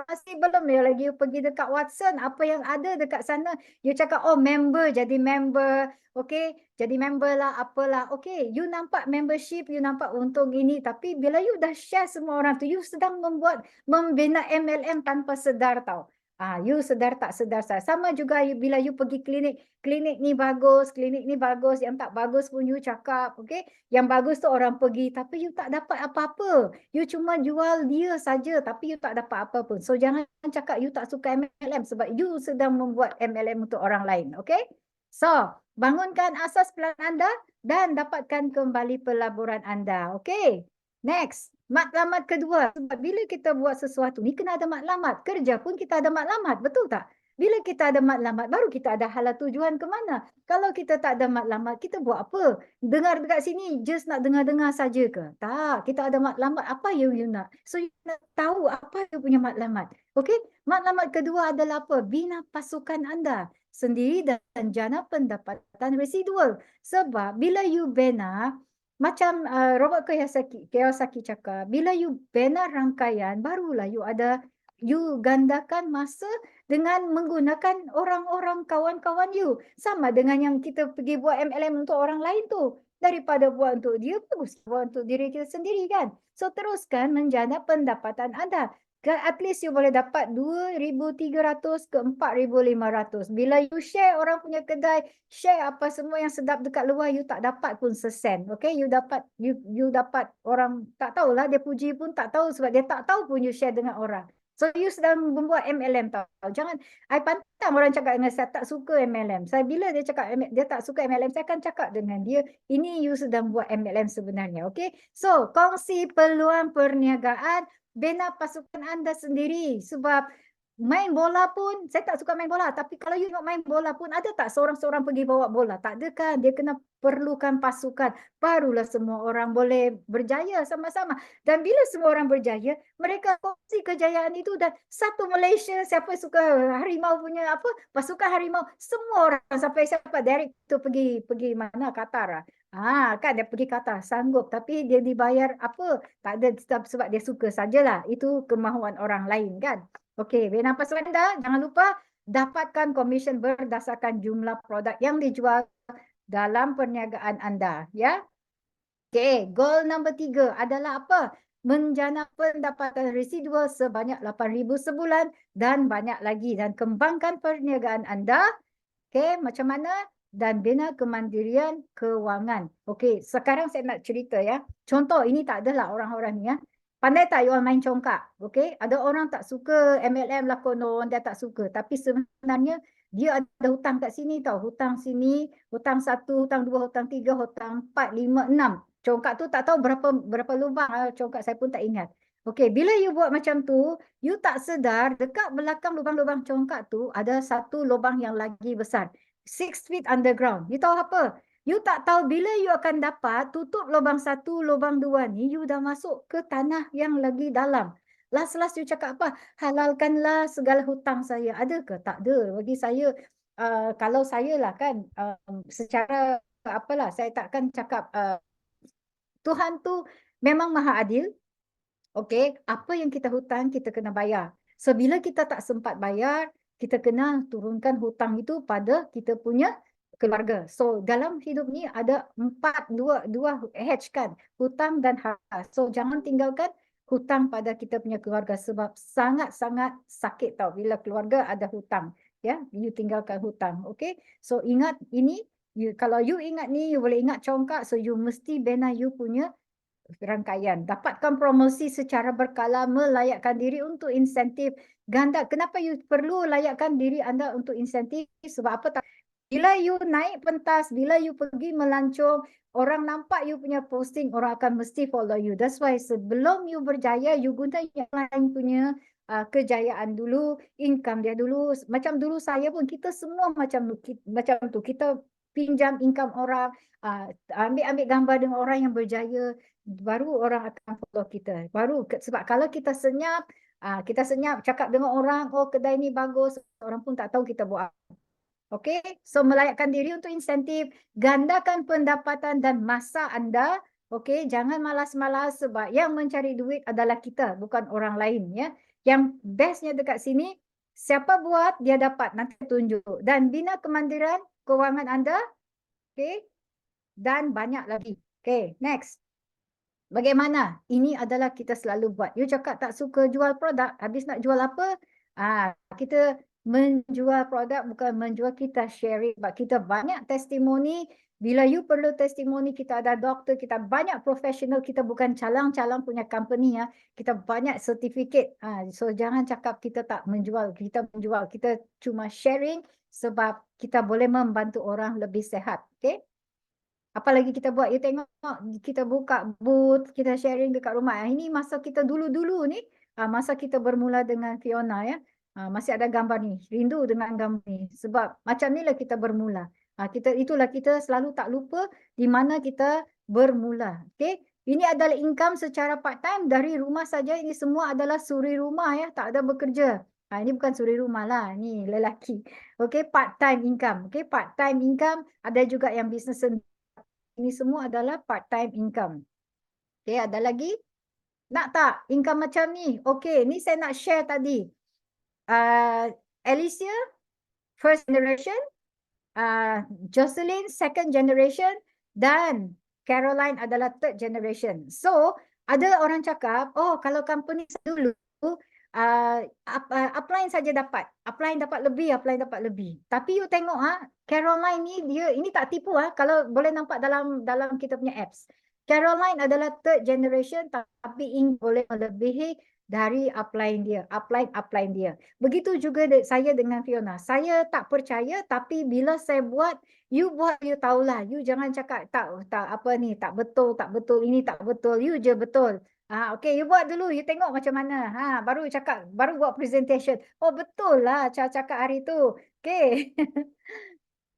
lagi you pergi dekat Watson, apa yang ada dekat sana you cakap member, jadi member. Okay, jadi member lah apalah. Okay, you nampak membership, you nampak untung ini, tapi bila you dah share semua orang tu, you sedang membina MLM tanpa sedar tau. You sedar tak sedar saya. Sama juga bila you pergi klinik ni bagus, yang tak bagus pun you cakap, okay? Yang bagus tu orang pergi tapi you tak dapat apa-apa. You cuma jual dia saja tapi you tak dapat apa pun. So jangan cakap you tak suka MLM sebab you sedang membuat MLM untuk orang lain, okay? So, bangunkan asas plan anda dan dapatkan kembali pelaburan anda, okay? Next. Matlamat kedua, sebab bila kita buat sesuatu ni kena ada matlamat. Kerja pun kita ada matlamat, betul tak? Bila kita ada matlamat, baru kita ada hala tujuan ke mana. Kalau kita tak ada matlamat, kita buat apa? Dengar dekat sini, just nak dengar-dengar saja ke? Tak, kita ada matlamat. Apa yang you nak? So, you nak tahu apa you punya matlamat. Okey? Matlamat kedua adalah apa? Bina pasukan anda sendiri dan jana pendapatan residual. Sebab bila you bina, macam Robert Kiyosaki cakap, bila you bina rangkaian, barulah you gandakan masa dengan menggunakan orang-orang kawan-kawan you. Sama dengan yang kita pergi buat MLM untuk orang lain tu. Daripada buat untuk dia, bagus buat untuk diri kita sendiri kan. So teruskan menjana pendapatan anda. At least you boleh dapat 2,300 ke 4,500. Bila you share orang punya kedai, share apa semua yang sedap dekat luar, you tak dapat pun sesen. Okay, you dapat orang tak tahulah, dia puji pun tak tahu sebab dia tak tahu pun you share dengan orang. So you sedang membuat MLM tau. Jangan, I pantang orang cakap dengan saya tak suka MLM. Saya bila dia cakap dia tak suka MLM, saya akan cakap dengan dia, ini you sedang buat MLM sebenarnya. Okay, so kongsi peluang perniagaan, bina pasukan anda sendiri sebab main bola pun, saya tak suka main bola. Tapi kalau you nak main bola pun, ada tak seorang-seorang pergi bawa bola? Tak ada kan? Dia kena perlukan pasukan. Barulah semua orang boleh berjaya sama-sama. Dan bila semua orang berjaya, mereka kongsi kejayaan itu. Dan satu Malaysia, siapa suka harimau punya apa? Pasukan harimau. Semua orang sampai siapa? Derek tu pergi mana? Qatar. Kan dia pergi Qatar, sanggup. Tapi dia dibayar apa? Tak ada sebab dia suka sajalah. Itu kemahuan orang lain kan? Okey, bernafas anda, jangan lupa dapatkan komisen berdasarkan jumlah produk yang dijual dalam perniagaan anda. Ya. Okey, goal number 3 adalah apa? Menjana pendapatan residual sebanyak 8,000 sebulan dan banyak lagi. Dan kembangkan perniagaan anda. Okey, macam mana? Dan bina kemandirian kewangan. Okey, sekarang saya nak cerita ya. Contoh, ini tak adalah orang-orang ni ya. Pandai tak you all main congkak? Okey, ada orang tak suka MLM lah konon, dia tak suka. Tapi sebenarnya dia ada hutang kat sini tau. Hutang sini, hutang 1, hutang 2, hutang 3, hutang 4, 5, 6. Congkak tu tak tahu berapa lubang congkak, saya pun tak ingat. Okey, bila you buat macam tu, you tak sedar dekat belakang lubang-lubang congkak tu ada satu lubang yang lagi besar. 6 feet underground. You tahu apa? You tak tahu bila you akan dapat tutup lubang 1, lubang 2 ni, you dah masuk ke tanah yang lagi dalam. Last you cakap apa? Halalkanlah segala hutang saya. Ada ke? Tak ada. Bagi saya, kalau saya lah kan, secara apalah, saya takkan cakap Tuhan tu memang maha adil. Okey, apa yang kita hutang, kita kena bayar. So, bila kita tak sempat bayar, kita kena turunkan hutang itu pada kita punya keluarga. So, dalam hidup ni ada dua H kan, hutang dan hara. So, jangan tinggalkan hutang pada kita punya keluarga sebab sangat-sangat sakit tau bila keluarga ada hutang. Ya, you tinggalkan hutang. Okey, so ingat ini, kalau you ingat ni, you boleh ingat congkak, so you mesti bina you punya rangkaian. Dapatkan promosi secara berkala, melayakkan diri untuk insentif ganda. Kenapa you perlu layakkan diri anda untuk insentif? Sebab apa tak? Bila you naik pentas, bila you pergi melancong, orang nampak you punya posting, orang akan mesti follow you. That's why sebelum you berjaya, you guna yang lain punya kejayaan dulu, income dia dulu. Macam dulu saya pun, kita semua macam tu. Kita pinjam income orang, ambil gambar dengan orang yang berjaya, baru orang akan follow kita. Sebab kalau kita senyap cakap dengan orang, oh kedai ni bagus, orang pun tak tahu kita buat apa. Okey, so melayakkan diri untuk insentif, gandakan pendapatan dan masa anda. Okey, jangan malas-malas sebab yang mencari duit adalah kita, bukan orang lain ya. Yang bestnya dekat sini, siapa buat dia dapat, nanti tunjuk. Dan bina kemandirian kewangan anda. Okey, dan banyak lagi. Okey, next. Bagaimana? Ini adalah kita selalu buat. You cakap tak suka jual produk, habis nak jual apa? Kita menjual produk bukan menjual, kita sharing. Sebab kita banyak testimoni. Bila you perlu testimoni, kita ada doktor, kita banyak profesional, kita bukan calang-calang punya company ya. Kita banyak sertifikat. So jangan cakap kita tak menjual, kita menjual. Kita cuma sharing sebab kita boleh membantu orang lebih sehat. Okay? Apa lagi kita buat? You tengok, kita buka booth, kita sharing dekat rumah. Ini masa kita dulu-dulu ni, masa kita bermula dengan Fiona ya. Masih ada gambar ni, rindu dengan gambar ni. Sebab macam ni lah kita bermula. Itulah kita selalu tak lupa di mana kita bermula. Okay? Ini adalah income secara part-time dari rumah saja. Ini semua adalah suri rumah ya, tak ada bekerja. Ini bukan suri rumah lah, ni lelaki. Okay, part-time income. Okay, part-time income, ada juga yang bisnes sendiri. Ini semua adalah part-time income. Okay, ada lagi? Nak tak income macam ni? Okay, ni saya nak share tadi. Alicia, first generation. Jocelyn, second generation. Dan Caroline adalah third generation. So, ada orang cakap, oh kalau company dulu, upline saja dapat. Upline dapat lebih. Tapi you tengok Caroline ni, dia ini tak tipu kalau boleh nampak dalam kita punya apps. Caroline adalah third generation tapi boleh melebihi dari upline dia. Begitu juga saya dengan Fiona. Saya tak percaya tapi bila saya buat, you tahulah. You jangan cakap tak apa ni, tak betul, ini tak betul. You je betul. Okay, you buat dulu, you tengok macam mana. Baru cakap, baru buat presentation. Oh, betul lah cakap hari tu. Okay.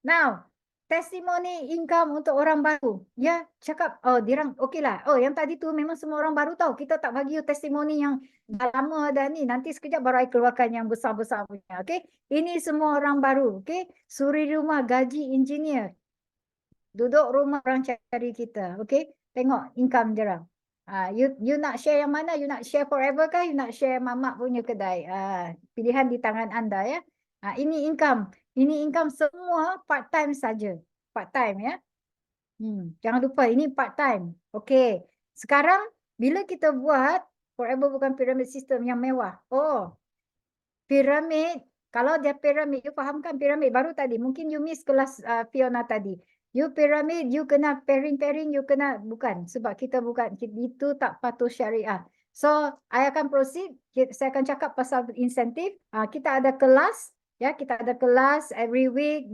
Now, testimoni income untuk orang baru. Ya, cakap, oh, dirang, okey lah. Oh, yang tadi tu memang semua orang baru tahu. Kita tak bagi you testimoni yang dah lama dah ni. Nanti sekejap baru I keluarkan yang besar-besar punya. Okay. Ini semua orang baru. Okay. Suri rumah gaji engineer. Duduk rumah orang cari kita. Okay. Tengok income dirang. You nak share yang mana? You nak share forever kah? You nak share mamak punya kedai? Pilihan di tangan anda ya. Ini income. Ini income semua part time saja. Part time ya. Jangan lupa ini part time. Okey. Sekarang bila kita buat forever bukan pyramid system yang mewah. Oh. Piramid, kalau dia piramid, you fahamkan piramid baru tadi. Mungkin you miss kelas Fiona tadi. You piramid, you kena pairing, you kena, bukan. Sebab kita bukan, itu tak patuh syariah. So, I akan proceed. Saya akan cakap pasal insentif. Kita ada kelas. Ya, kita ada kelas every week.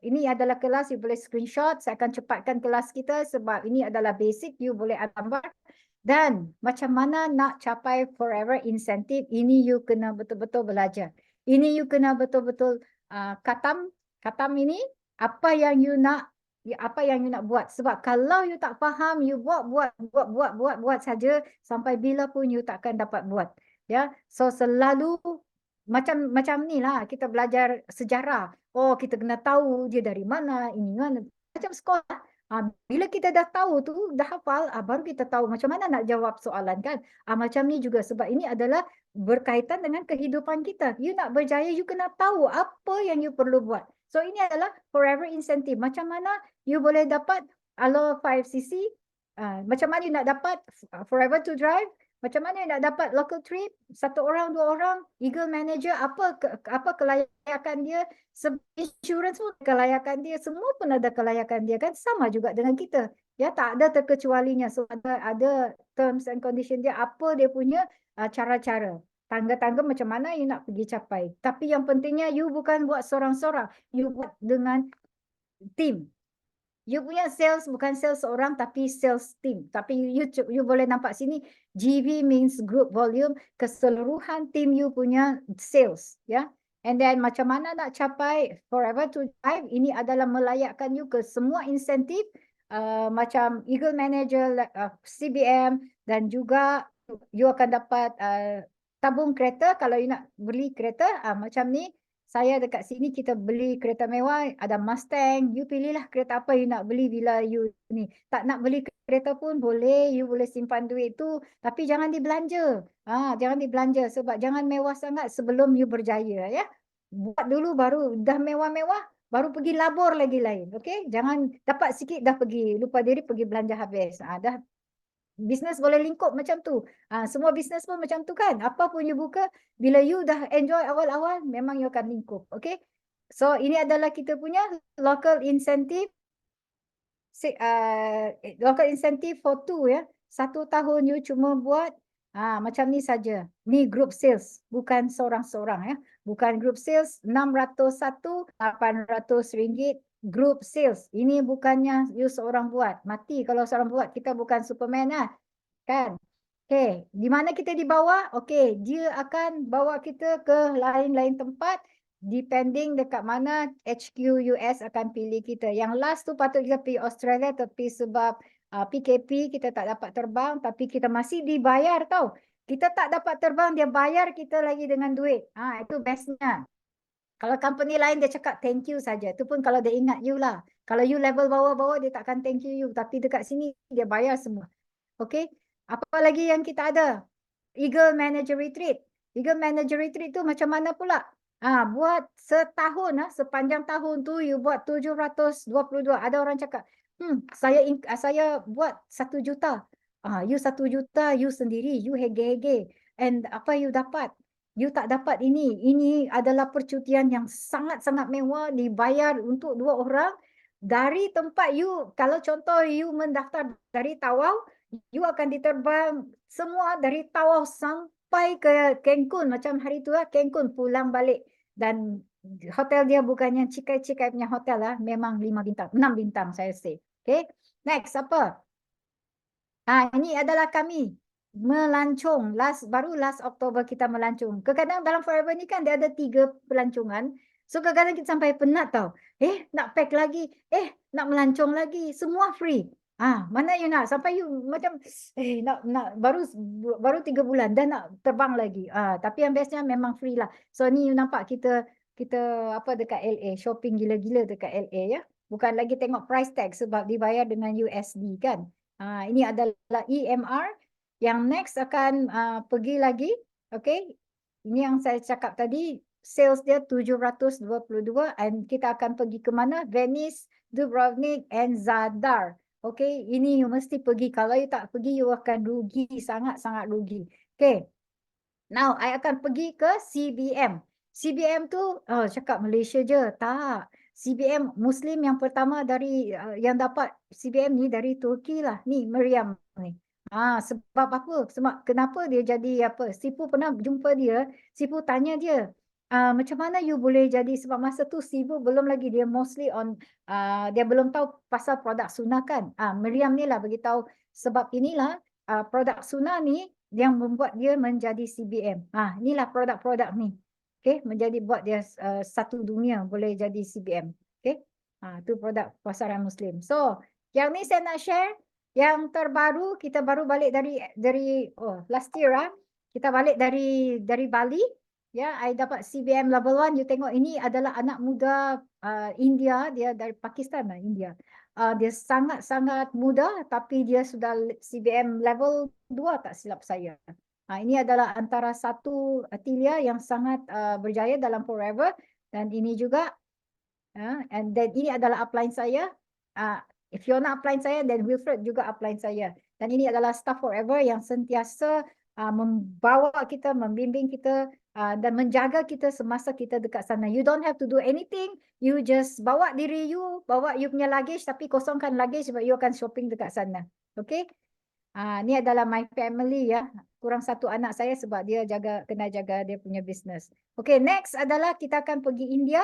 Ini adalah kelas, you boleh screenshot. Saya akan cepatkan kelas kita sebab ini adalah basic. You boleh gambar. Dan macam mana nak capai forever insentif, ini you kena betul-betul belajar. Ini you kena betul-betul katam ini apa yang you nak buat. Sebab kalau you tak faham, you buat saja sampai bila pun you takkan dapat buat. Ya, so selalu macam ni lah kita belajar sejarah. Oh, kita kena tahu dia dari mana, ini mana. Macam sekolah. Bila kita dah tahu tu, dah hafal, baru kita tahu macam mana nak jawab soalan kan. Macam ni juga sebab ini adalah berkaitan dengan kehidupan kita. You nak berjaya, you kena tahu apa yang you perlu buat. So ini adalah forever incentive. Macam mana you boleh dapat Alo 5cc, macam mana you nak dapat forever to drive, macam mana you nak dapat local trip, 1 orang, 2 orang, Eagle Manager, apa kelayakan dia, insurance pun kelayakan dia, semua pun ada kelayakan dia kan, sama juga dengan kita. Ya, tak ada terkecualinya. So ada terms and condition dia, apa dia punya cara-cara. Tangga-tangga macam mana you nak pergi capai. Tapi yang pentingnya you bukan buat sorang-sorang, you buat dengan team. You punya sales bukan sales seorang tapi sales team. Tapi you boleh nampak sini GV means group volume, keseluruhan team you punya sales ya. And then macam mana nak capai forever to drive, ini adalah melayakkan you ke semua insentif macam Eagle Manager, CBM, dan juga you akan dapat tabung kereta kalau you nak beli kereta macam ni. Saya dekat sini kita beli kereta mewah, ada Mustang, you pilihlah kereta apa you nak beli bila you ni. Tak nak beli kereta pun boleh, you boleh simpan duit tu, tapi jangan dibelanja. Jangan dibelanja sebab jangan mewah sangat sebelum you berjaya ya. Buat dulu baru dah mewah-mewah, baru pergi labor lagi lain. Okey, jangan dapat sikit dah pergi, lupa diri pergi belanja habis. Dah bisnes boleh lingkup macam tu. Semua bisnes pun macam tu kan. Apa pun you buka, bila you dah enjoy awal-awal, memang you akan lingkup. Okay. So, ini adalah kita punya local incentive. Local incentive for 2 ya. 1 tahun you cuma buat macam ni saja. Ni group sales. Bukan seorang-seorang ya. Bukan group sales. 601, 800 ringgit. Group sales. Ini bukannya you seorang buat. Mati kalau seorang buat. Kita bukan Superman lah. Kan? Okay. Di mana kita dibawa? Okay. Dia akan bawa kita ke lain-lain tempat. Depending dekat mana HQ US akan pilih kita. Yang last tu patut kita pergi Australia. Tapi sebab PKP kita tak dapat terbang. Tapi kita masih dibayar tau. Kita tak dapat terbang. Dia bayar kita lagi dengan duit. Itu bestnya. Kalau company lain dia cakap thank you saja. Itu pun kalau dia ingat you lah. Kalau you level bawah-bawah dia takkan thank you. Tapi dekat sini dia bayar semua. Okay. Apa lagi yang kita ada? Eagle Manager Retreat. Eagle Manager Retreat tu macam mana pula? Buat setahun, sepanjang tahun tu you buat 722. Ada orang cakap, saya buat 1 juta. You 1 juta, you sendiri, you hege-hege. And apa you dapat? You tak dapat ini. Ini adalah percutian yang sangat-sangat mewah, dibayar untuk 2 orang. Dari tempat you, kalau contoh you mendaftar dari Tawau, you akan diterbang semua dari Tawau sampai ke Cancun. Macam hari tu Cancun pulang balik. Dan hotel dia bukannya cikai-cikai punya hotel lah. Memang 5 bintang, 6 bintang saya say. Okay. Next apa? Ini adalah kami. melancong. Baru last Oktober kita melancong. Kadang-kadang dalam Forever ni kan dia ada 3 pelancongan. So kadang-kadang kita sampai penat tau. Nak pack lagi. Nak melancong lagi. Semua free. Mana you nak? Sampai you macam nak baru 3 bulan dah nak terbang lagi. Tapi yang bestnya memang free lah. So ni you nampak kita apa dekat LA, shopping gila-gila dekat LA ya. Bukan lagi tengok price tag sebab dibayar dengan USD kan. Ini adalah EMR. Yang next akan pergi lagi. Okay. Ini yang saya cakap tadi. Sales dia 722 and kita akan pergi ke mana? Venice, Dubrovnik and Zadar. Okay. Ini you mesti pergi. Kalau you tak pergi, you akan rugi. Sangat-sangat rugi. Okay. Now, I akan pergi ke CBM. CBM tu, cakap Malaysia je. Tak. CBM Muslim yang pertama dari yang dapat CBM ni dari Turki lah. Ni Miriam ni. Sebab apa? Sebab kenapa dia jadi apa? Sipu pernah jumpa dia. Sipu tanya dia, macam mana you boleh jadi, sebab masa tu Sipu belum lagi, dia mostly on dia belum tahu pasal produk sunnah kan. Miriam ni lah beritahu sebab inilah produk sunnah ni yang membuat dia menjadi CBM. Inilah produk-produk ni. Okay, menjadi buat dia satu dunia boleh jadi CBM. Okay, tu produk pasaran Muslim. So, yang ni saya nak share. Yang terbaru, kita baru balik dari last year kita balik dari Bali. Ya, I dapat CBM level 1. You tengok ini adalah anak muda India, dia dari Pakistan lah, India. Dia sangat-sangat muda tapi dia sudah CBM level 2 tak silap saya. Ini adalah antara satu Atilia yang sangat berjaya dalam Forever, dan ini juga and then ini adalah upline saya. Fiona upline saya dan Wilfred juga upline saya. Dan ini adalah staff Forever yang sentiasa membawa kita, membimbing kita dan menjaga kita semasa kita dekat sana. You don't have to do anything. You just bawa diri you, bawa you punya luggage tapi kosongkan luggage sebab you akan shopping dekat sana. Okay? Ni adalah my family ya. Kurang satu anak saya sebab dia kena jaga dia punya business. Okay, next adalah kita akan pergi India.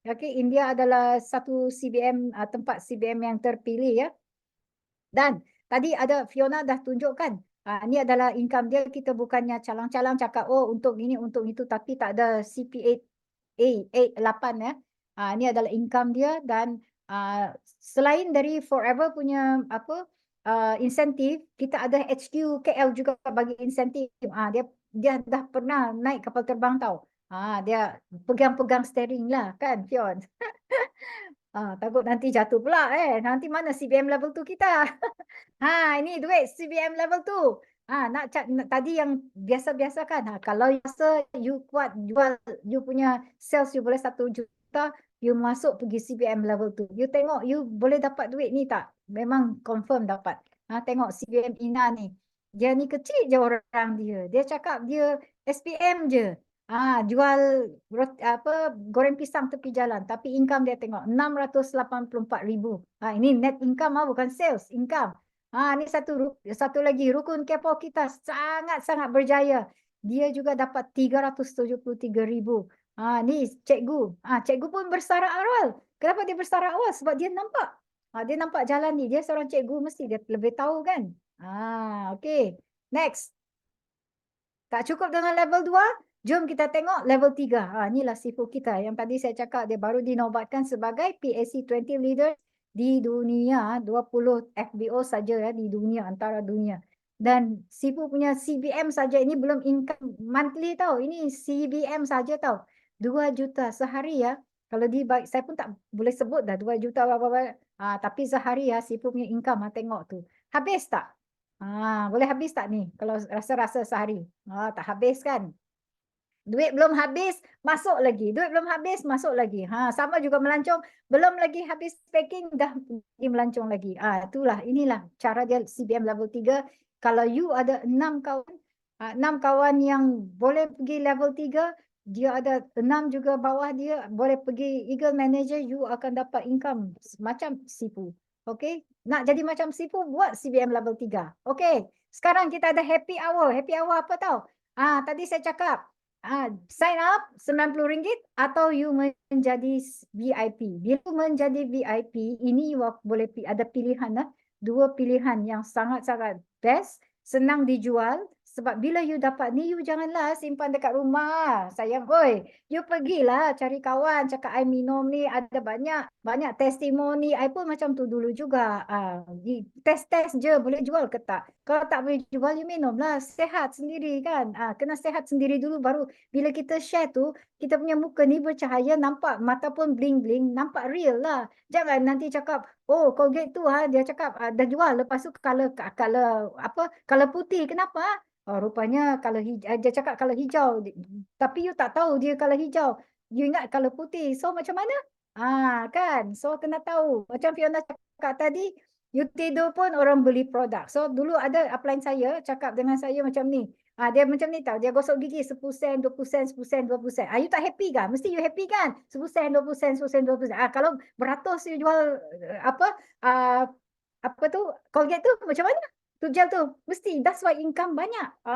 Okay, India adalah satu CBM, tempat CBM yang terpilih ya. Dan tadi ada Fiona dah tunjukkan. Ini adalah income dia. Kita bukannya calang-calang cakap untuk ini, untuk itu, tapi tak ada CP8 ya. Ini adalah income dia, dan selain dari Forever punya insentif, kita ada HQ KL juga bagi insentif. Dia dah pernah naik kapal terbang tau. Dia pegang-pegang steering lah kan, Fion. Takut nanti jatuh pula nanti mana CBM level tu kita. Ini duit CBM level tu. Tadi yang biasa-biasa kan. Kalau rasa you kuat jual, you punya sales you boleh 1 juta, you masuk pergi CBM level tu. You tengok you boleh dapat duit ni tak? Memang confirm dapat. Tengok CBM Ina ni. Dia ni kecil je orang dia. Dia cakap dia SPM je. Jual goreng pisang tepi jalan, tapi income dia tengok 684,000. Ini net income bukan sales income. Ni satu lagi rukun kepo kita sangat-sangat berjaya. Dia juga dapat 373,000. Ni cikgu. Cikgu pun bersara awal. Kenapa dia bersara awal? Sebab dia nampak. Dia nampak jalan ni. Dia seorang cikgu, mesti dia lebih tahu kan. Okay. Next. Tak cukup dengan level 2. Jom kita tengok level 3. Inilah sifu kita. Yang tadi saya cakap dia baru dinobatkan sebagai PAC 20 leader di dunia. 20 FBO saja ya di dunia, antara dunia. Dan sifu punya CBM saja ini belum income monthly tau. Ini CBM saja tau. 2 juta sehari ya. Kalau saya pun tak boleh sebut dah 2 juta apa-apa. Tapi sehari ya sifu punya income. Tengok tu. Habis tak? Boleh habis tak ni? Kalau rasa-rasa sehari. Tak habis kan? Duit belum habis, masuk lagi. Duit belum habis, masuk lagi. Sama juga melancong. Belum lagi habis packing, dah pergi melancong lagi. Itulah, inilah cara dia CBM level 3. Kalau you ada 6 kawan yang boleh pergi level 3, dia ada 6 juga bawah dia, boleh pergi Eagle Manager, you akan dapat income macam sifu. Okay? Nak jadi macam sifu, buat CBM level 3. Okay. Sekarang kita ada happy hour. Happy hour apa tau? Tadi saya cakap, sign up RM90 atau you menjadi VIP. Bila menjadi VIP, ini you boleh ada pilihan 2 pilihan yang sangat-sangat best. senang dijual. Sebab bila you dapat ni, you janganlah simpan dekat rumah. Sayang, oi. You pergilah cari kawan, cakap I minum ni ada banyak testimoni. I pun macam tu dulu juga. Test-test je boleh jual ke tak? Kalau tak boleh jual, you minumlah. Sehat sendiri kan. Kena sehat sendiri dulu baru bila kita share tu, kita punya muka ni bercahaya, nampak mata pun bling-bling, nampak real lah. Jangan nanti cakap, oh Colgate tu dia cakap dah jual, lepas tu color putih. Kenapa? Oh, rupanya kalau dia cakap kalau hijau, tapi you tak tahu dia kalau hijau. You ingat kalau putih. So macam mana? Kan? So kena tahu. Macam Fiona cakap tadi, you tidur pun orang beli produk. So dulu ada upline saya cakap dengan saya macam ni. Dia macam ni tau. Dia gosok gigi 10 sen, 20 sen, 10 sen, 20 sen. You tak happy kan? Mesti you happy kan? 10 sen, 20 sen, 10 sen, 20 sen. Kalau beratus you jual apa tu? Colgate tu macam mana? Tujal tu mesti that's why income banyak.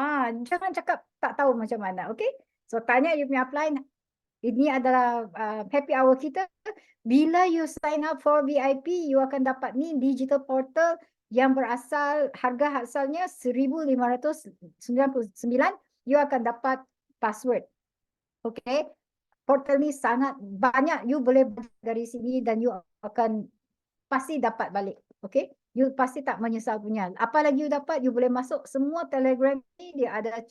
Jangan cakap tak tahu macam mana. Okay, so tanya you punya upline. Ini adalah happy hour kita. Bila you sign up for VIP, you akan dapat ni digital portal yang berasal, harga asalnya 1,599. You akan dapat password. Okay, portal ni sangat banyak. You boleh dari sini dan you akan pasti dapat balik. Okay, you pasti tak menyesal punya. Apa lagi you dapat, you boleh masuk semua Telegram ni. Dia ada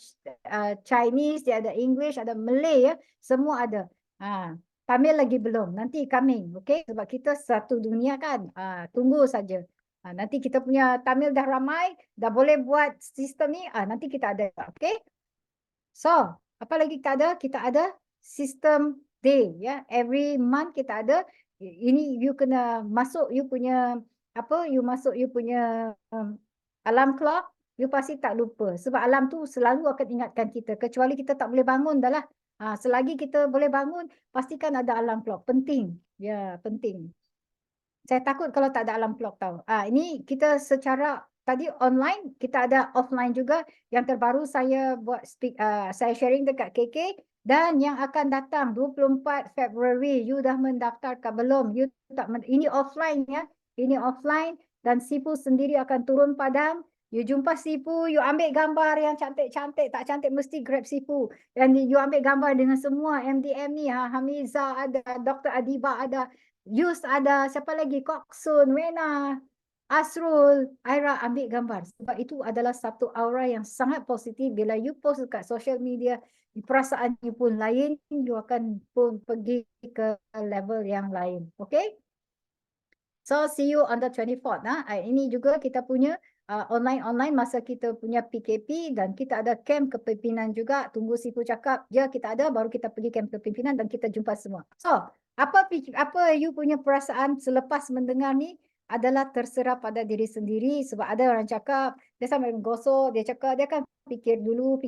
Chinese, dia ada English, ada Malay ya. Semua ada. Tamil lagi belum. Nanti coming. Okay, sebab kita satu dunia kan. Tunggu saja. Nanti kita punya Tamil dah ramai, dah boleh buat sistem ni. Nanti kita ada. Okay. So, apa lagi kita ada? Kita ada sistem day ya. Every month kita ada. Ini you kena masuk you punya you masuk you punya alarm clock, you pasti tak lupa. Sebab alarm tu selalu akan ingatkan kita. Kecuali kita tak boleh bangun dah lah. Selagi kita boleh bangun, pastikan ada alarm clock. Penting. Ya, penting. Saya takut kalau tak ada alarm clock tau. Ini kita secara tadi online, kita ada offline juga. Yang terbaru saya buat saya sharing dekat KK. Dan yang akan datang 24 Februari, you dah mendaftar ke belum? You tak ini offline ya. Ini offline dan Sipu sendiri akan turun padang. You jumpa Sipu, you ambil gambar yang cantik-cantik, tak cantik mesti grab Sipu. Dan you ambil gambar dengan semua MDM ni, Hamiza ada, Dr. Adiba ada, Yus ada, siapa lagi? Koksun, Wena, Asrul, Aira, ambil gambar. Sebab itu adalah satu aura yang sangat positif. Bila you post dekat social media, perasaan you pun lain, you akan pun pergi ke level yang lain. Okay? So, see you on the 24th. Ini juga kita punya online masa kita punya PKP dan kita ada camp kepimpinan juga. Tunggu Sipu cakap, ya kita ada, baru kita pergi camp kepimpinan dan kita jumpa semua. So, apa you punya perasaan selepas mendengar ni adalah terserah pada diri sendiri. Sebab ada orang cakap, dia sampai gosok, dia cakap, dia kan fikir dulu,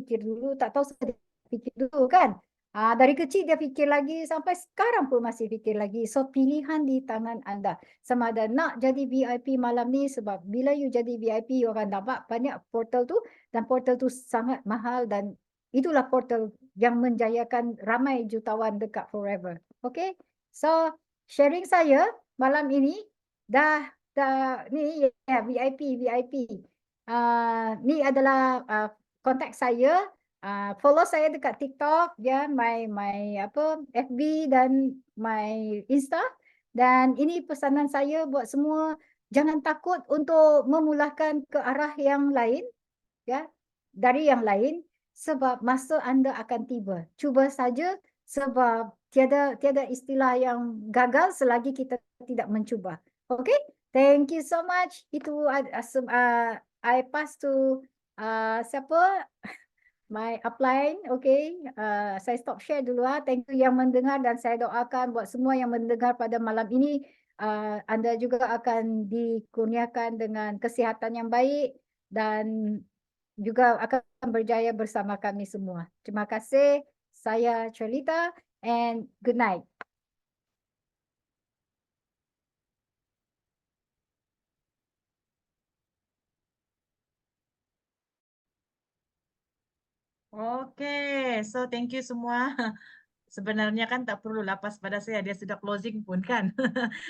tak tahu dia fikir dulu kan. Dari kecil dia fikir lagi, sampai sekarang pun masih fikir lagi. So, pilihan di tangan anda. Sama ada nak jadi VIP malam ni, sebab bila you jadi VIP, you akan dapat banyak portal tu. Dan portal tu sangat mahal dan itulah portal yang menjayakan ramai jutawan dekat Forever. Okay? So, sharing saya malam ini, ni ya, VIP. Ni adalah kontak saya. Follow saya dekat TikTok ya, my FB dan my Insta. Dan ini pesanan saya buat semua, jangan takut untuk memulahkan ke arah yang lain ya, dari yang lain, sebab masa anda akan tiba. Cuba saja, sebab tiada istilah yang gagal selagi kita tidak mencuba. Okay, thank you so much. Itu I pass to siapa? My upline, okay. Saya stop share dulu. Thank you yang mendengar dan saya doakan buat semua yang mendengar pada malam ini, anda juga akan dikurniakan dengan kesihatan yang baik dan juga akan berjaya bersama kami semua. Terima kasih. Saya Charlita and good night. Okay, so thank you semua. Sebenarnya kan tak perlu lapas pada saya, dia sudah closing pun kan.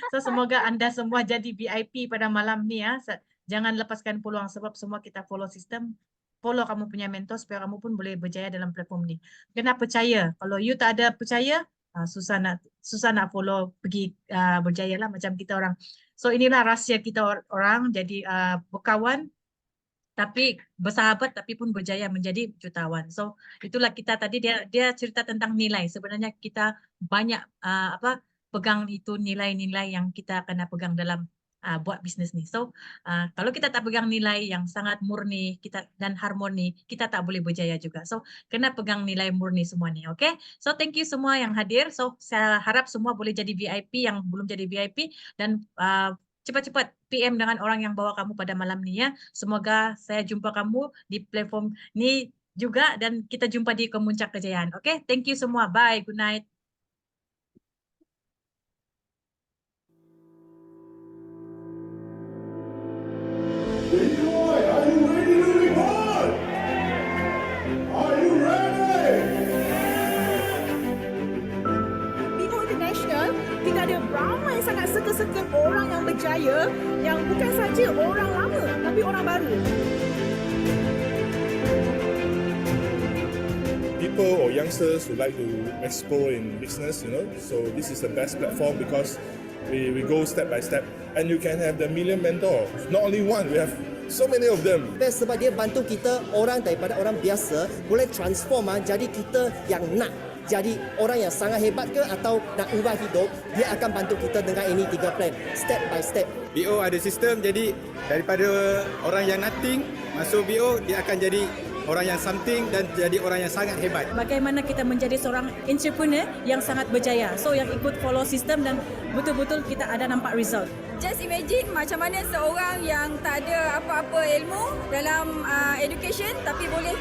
So semoga anda semua jadi VIP pada malam ni ya. jangan lepaskan peluang sebab semua kita follow sistem. Follow kamu punya mentor supaya kamu pun boleh berjaya dalam platform ni. Kena percaya. Kalau you tak ada percaya, susah nak follow pergi berjaya lah macam kita orang. So inilah rahsia kita orang jadi berkawan tapi bersahabat tapi pun berjaya menjadi jutawan. So itulah kita tadi dia cerita tentang nilai. Sebenarnya kita banyak pegang itu nilai-nilai yang kita kena pegang dalam buat bisnes ni. So kalau kita tak pegang nilai yang sangat murni kita dan harmoni, kita tak boleh berjaya juga. So kena pegang nilai murni semua ni, okay? So thank you semua yang hadir. So saya harap semua boleh jadi VIP yang belum jadi VIP dan cepat-cepat PM dengan orang yang bawa kamu pada malam ni ya. Semoga saya jumpa kamu di platform ni juga dan kita jumpa di Kemuncak Kejayaan. Okay, thank you semua. Bye, good night. Detroit, are you ready to report? Are you ready? BO International, kita ada ramai sangat circle-circle orang yang berjaya yang bukan saja orang lama tapi orang baru. People or youngsters who like to explore in business, so this is the best platform because we go step by step and you can have the million mentor. Not only one, we have so many of them. Best sebab dia bantu kita orang daripada orang biasa boleh transform jadi kita yang nak jadi orang yang sangat hebat ke atau nak ubah hidup, dia akan bantu kita dengan ini 3 plan step by step. BO ada sistem, jadi daripada orang yang nothing masuk BO, dia akan jadi orang yang something dan jadi orang yang sangat hebat. Bagaimana kita menjadi seorang entrepreneur yang sangat berjaya. So yang ikut follow sistem dan betul-betul kita ada nampak result. Just imagine macam mana seorang yang tak ada apa-apa ilmu dalam education tapi boleh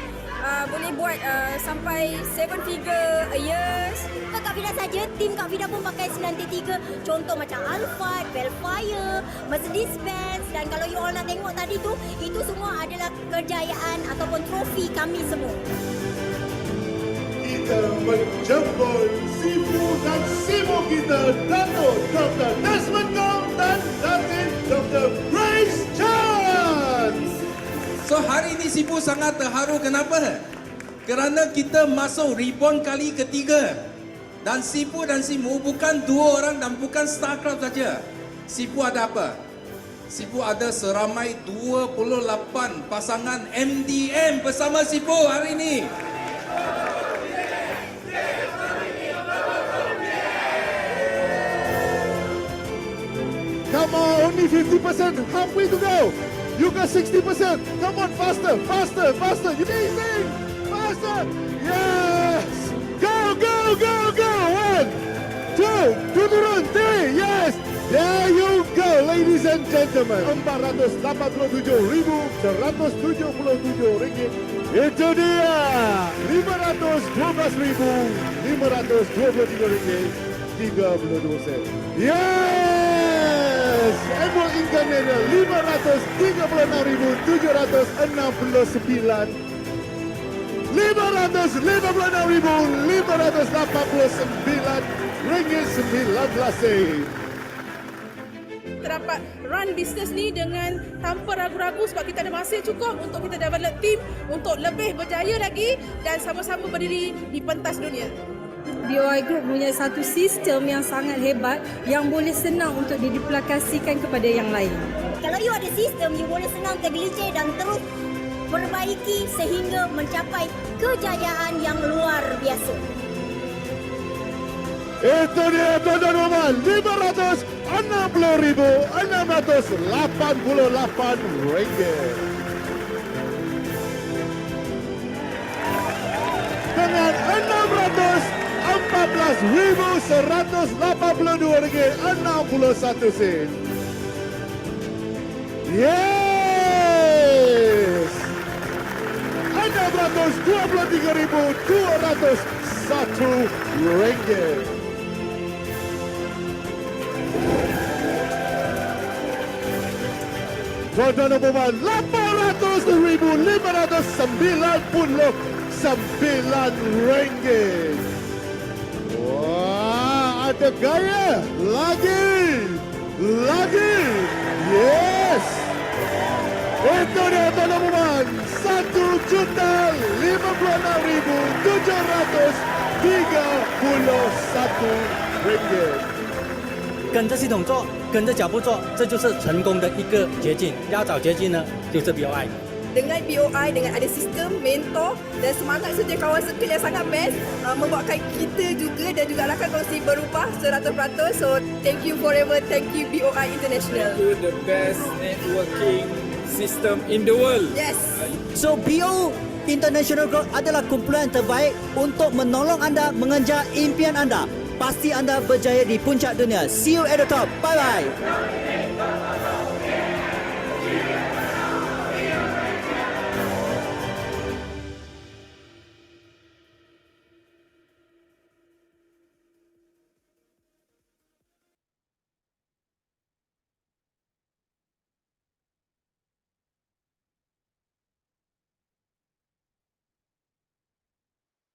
buat sampai 7 figure a year. Bukan Kak Fida saja, tim Kak Fida pun pakai 93. Contoh macam Alphard, Velfire, Mercedes-Benz dan kalau you all nak tengok tadi tu, itu semua adalah kejayaan ataupun trofi kami semua. Kita menjemput Sifu dan Simo kita, Dato' Dr. Desmond Gong dan Datin Dr. Grace Chan. So hari ini Sifu sangat terharu. Kenapa? Kerana kita masuk reborn kali ketiga. Dan Sifu dan Simu bukan 2 orang dan bukan Star Club saja. Sifu ada apa? Sifu ada seramai 28 pasangan MDM bersama Sifu hari ini. Come on, only 50%, halfway to go. You got 60%. Come on, faster, faster, faster. You amazing. Faster. Yes. Go, go, go, go. 1, 2, turun, 3. Yes. There you go, ladies and gentlemen. 487,177 ringgit. Itu dia. 512,523 ringgit. 32 sen. Yes! Annual income nya 536,769. 556,589 ringgit 19 sen. Kita dapat run business ni dengan tanpa ragu-ragu sebab kita ada masa cukup untuk kita develop team untuk lebih berjaya lagi dan sama-sama berdiri di pentas dunia. BOI Group punya satu sistem yang sangat hebat yang boleh senang untuk diduplikasikan kepada yang lain. Kalau you ada sistem, you boleh senang tergelincir dan terus perbaiki sehingga mencapai kejayaan yang luar biasa. Itu dia tuan-tuan dan puan, 560,688 ringgit. Dengan 614,182 ringgit 61 sen. Yes! 623,201 ringgit. Tuan-tuan dan puan, 800,599 ringgit. Wah, ada gaya. Lagi. Yes. Itu dia tuan-tuan dan RM1,56,731 跟着系统做，跟着脚步做，这就是成功的一个捷径。要找捷径呢，就是 BOI。 Dengan BOI, dengan ada sistem, mentor dan semangat kerja kawan circle yang sangat best, membuatkan kita juga dan juga rakan kongsi berubah 100%. So, thank you forever. Thank you BOI International. The best networking system in the world. Yes. So BO International Group adalah kumpulan terbaik untuk menolong anda mengejar impian anda. Pasti anda berjaya di puncak dunia. See you at the top. Bye bye.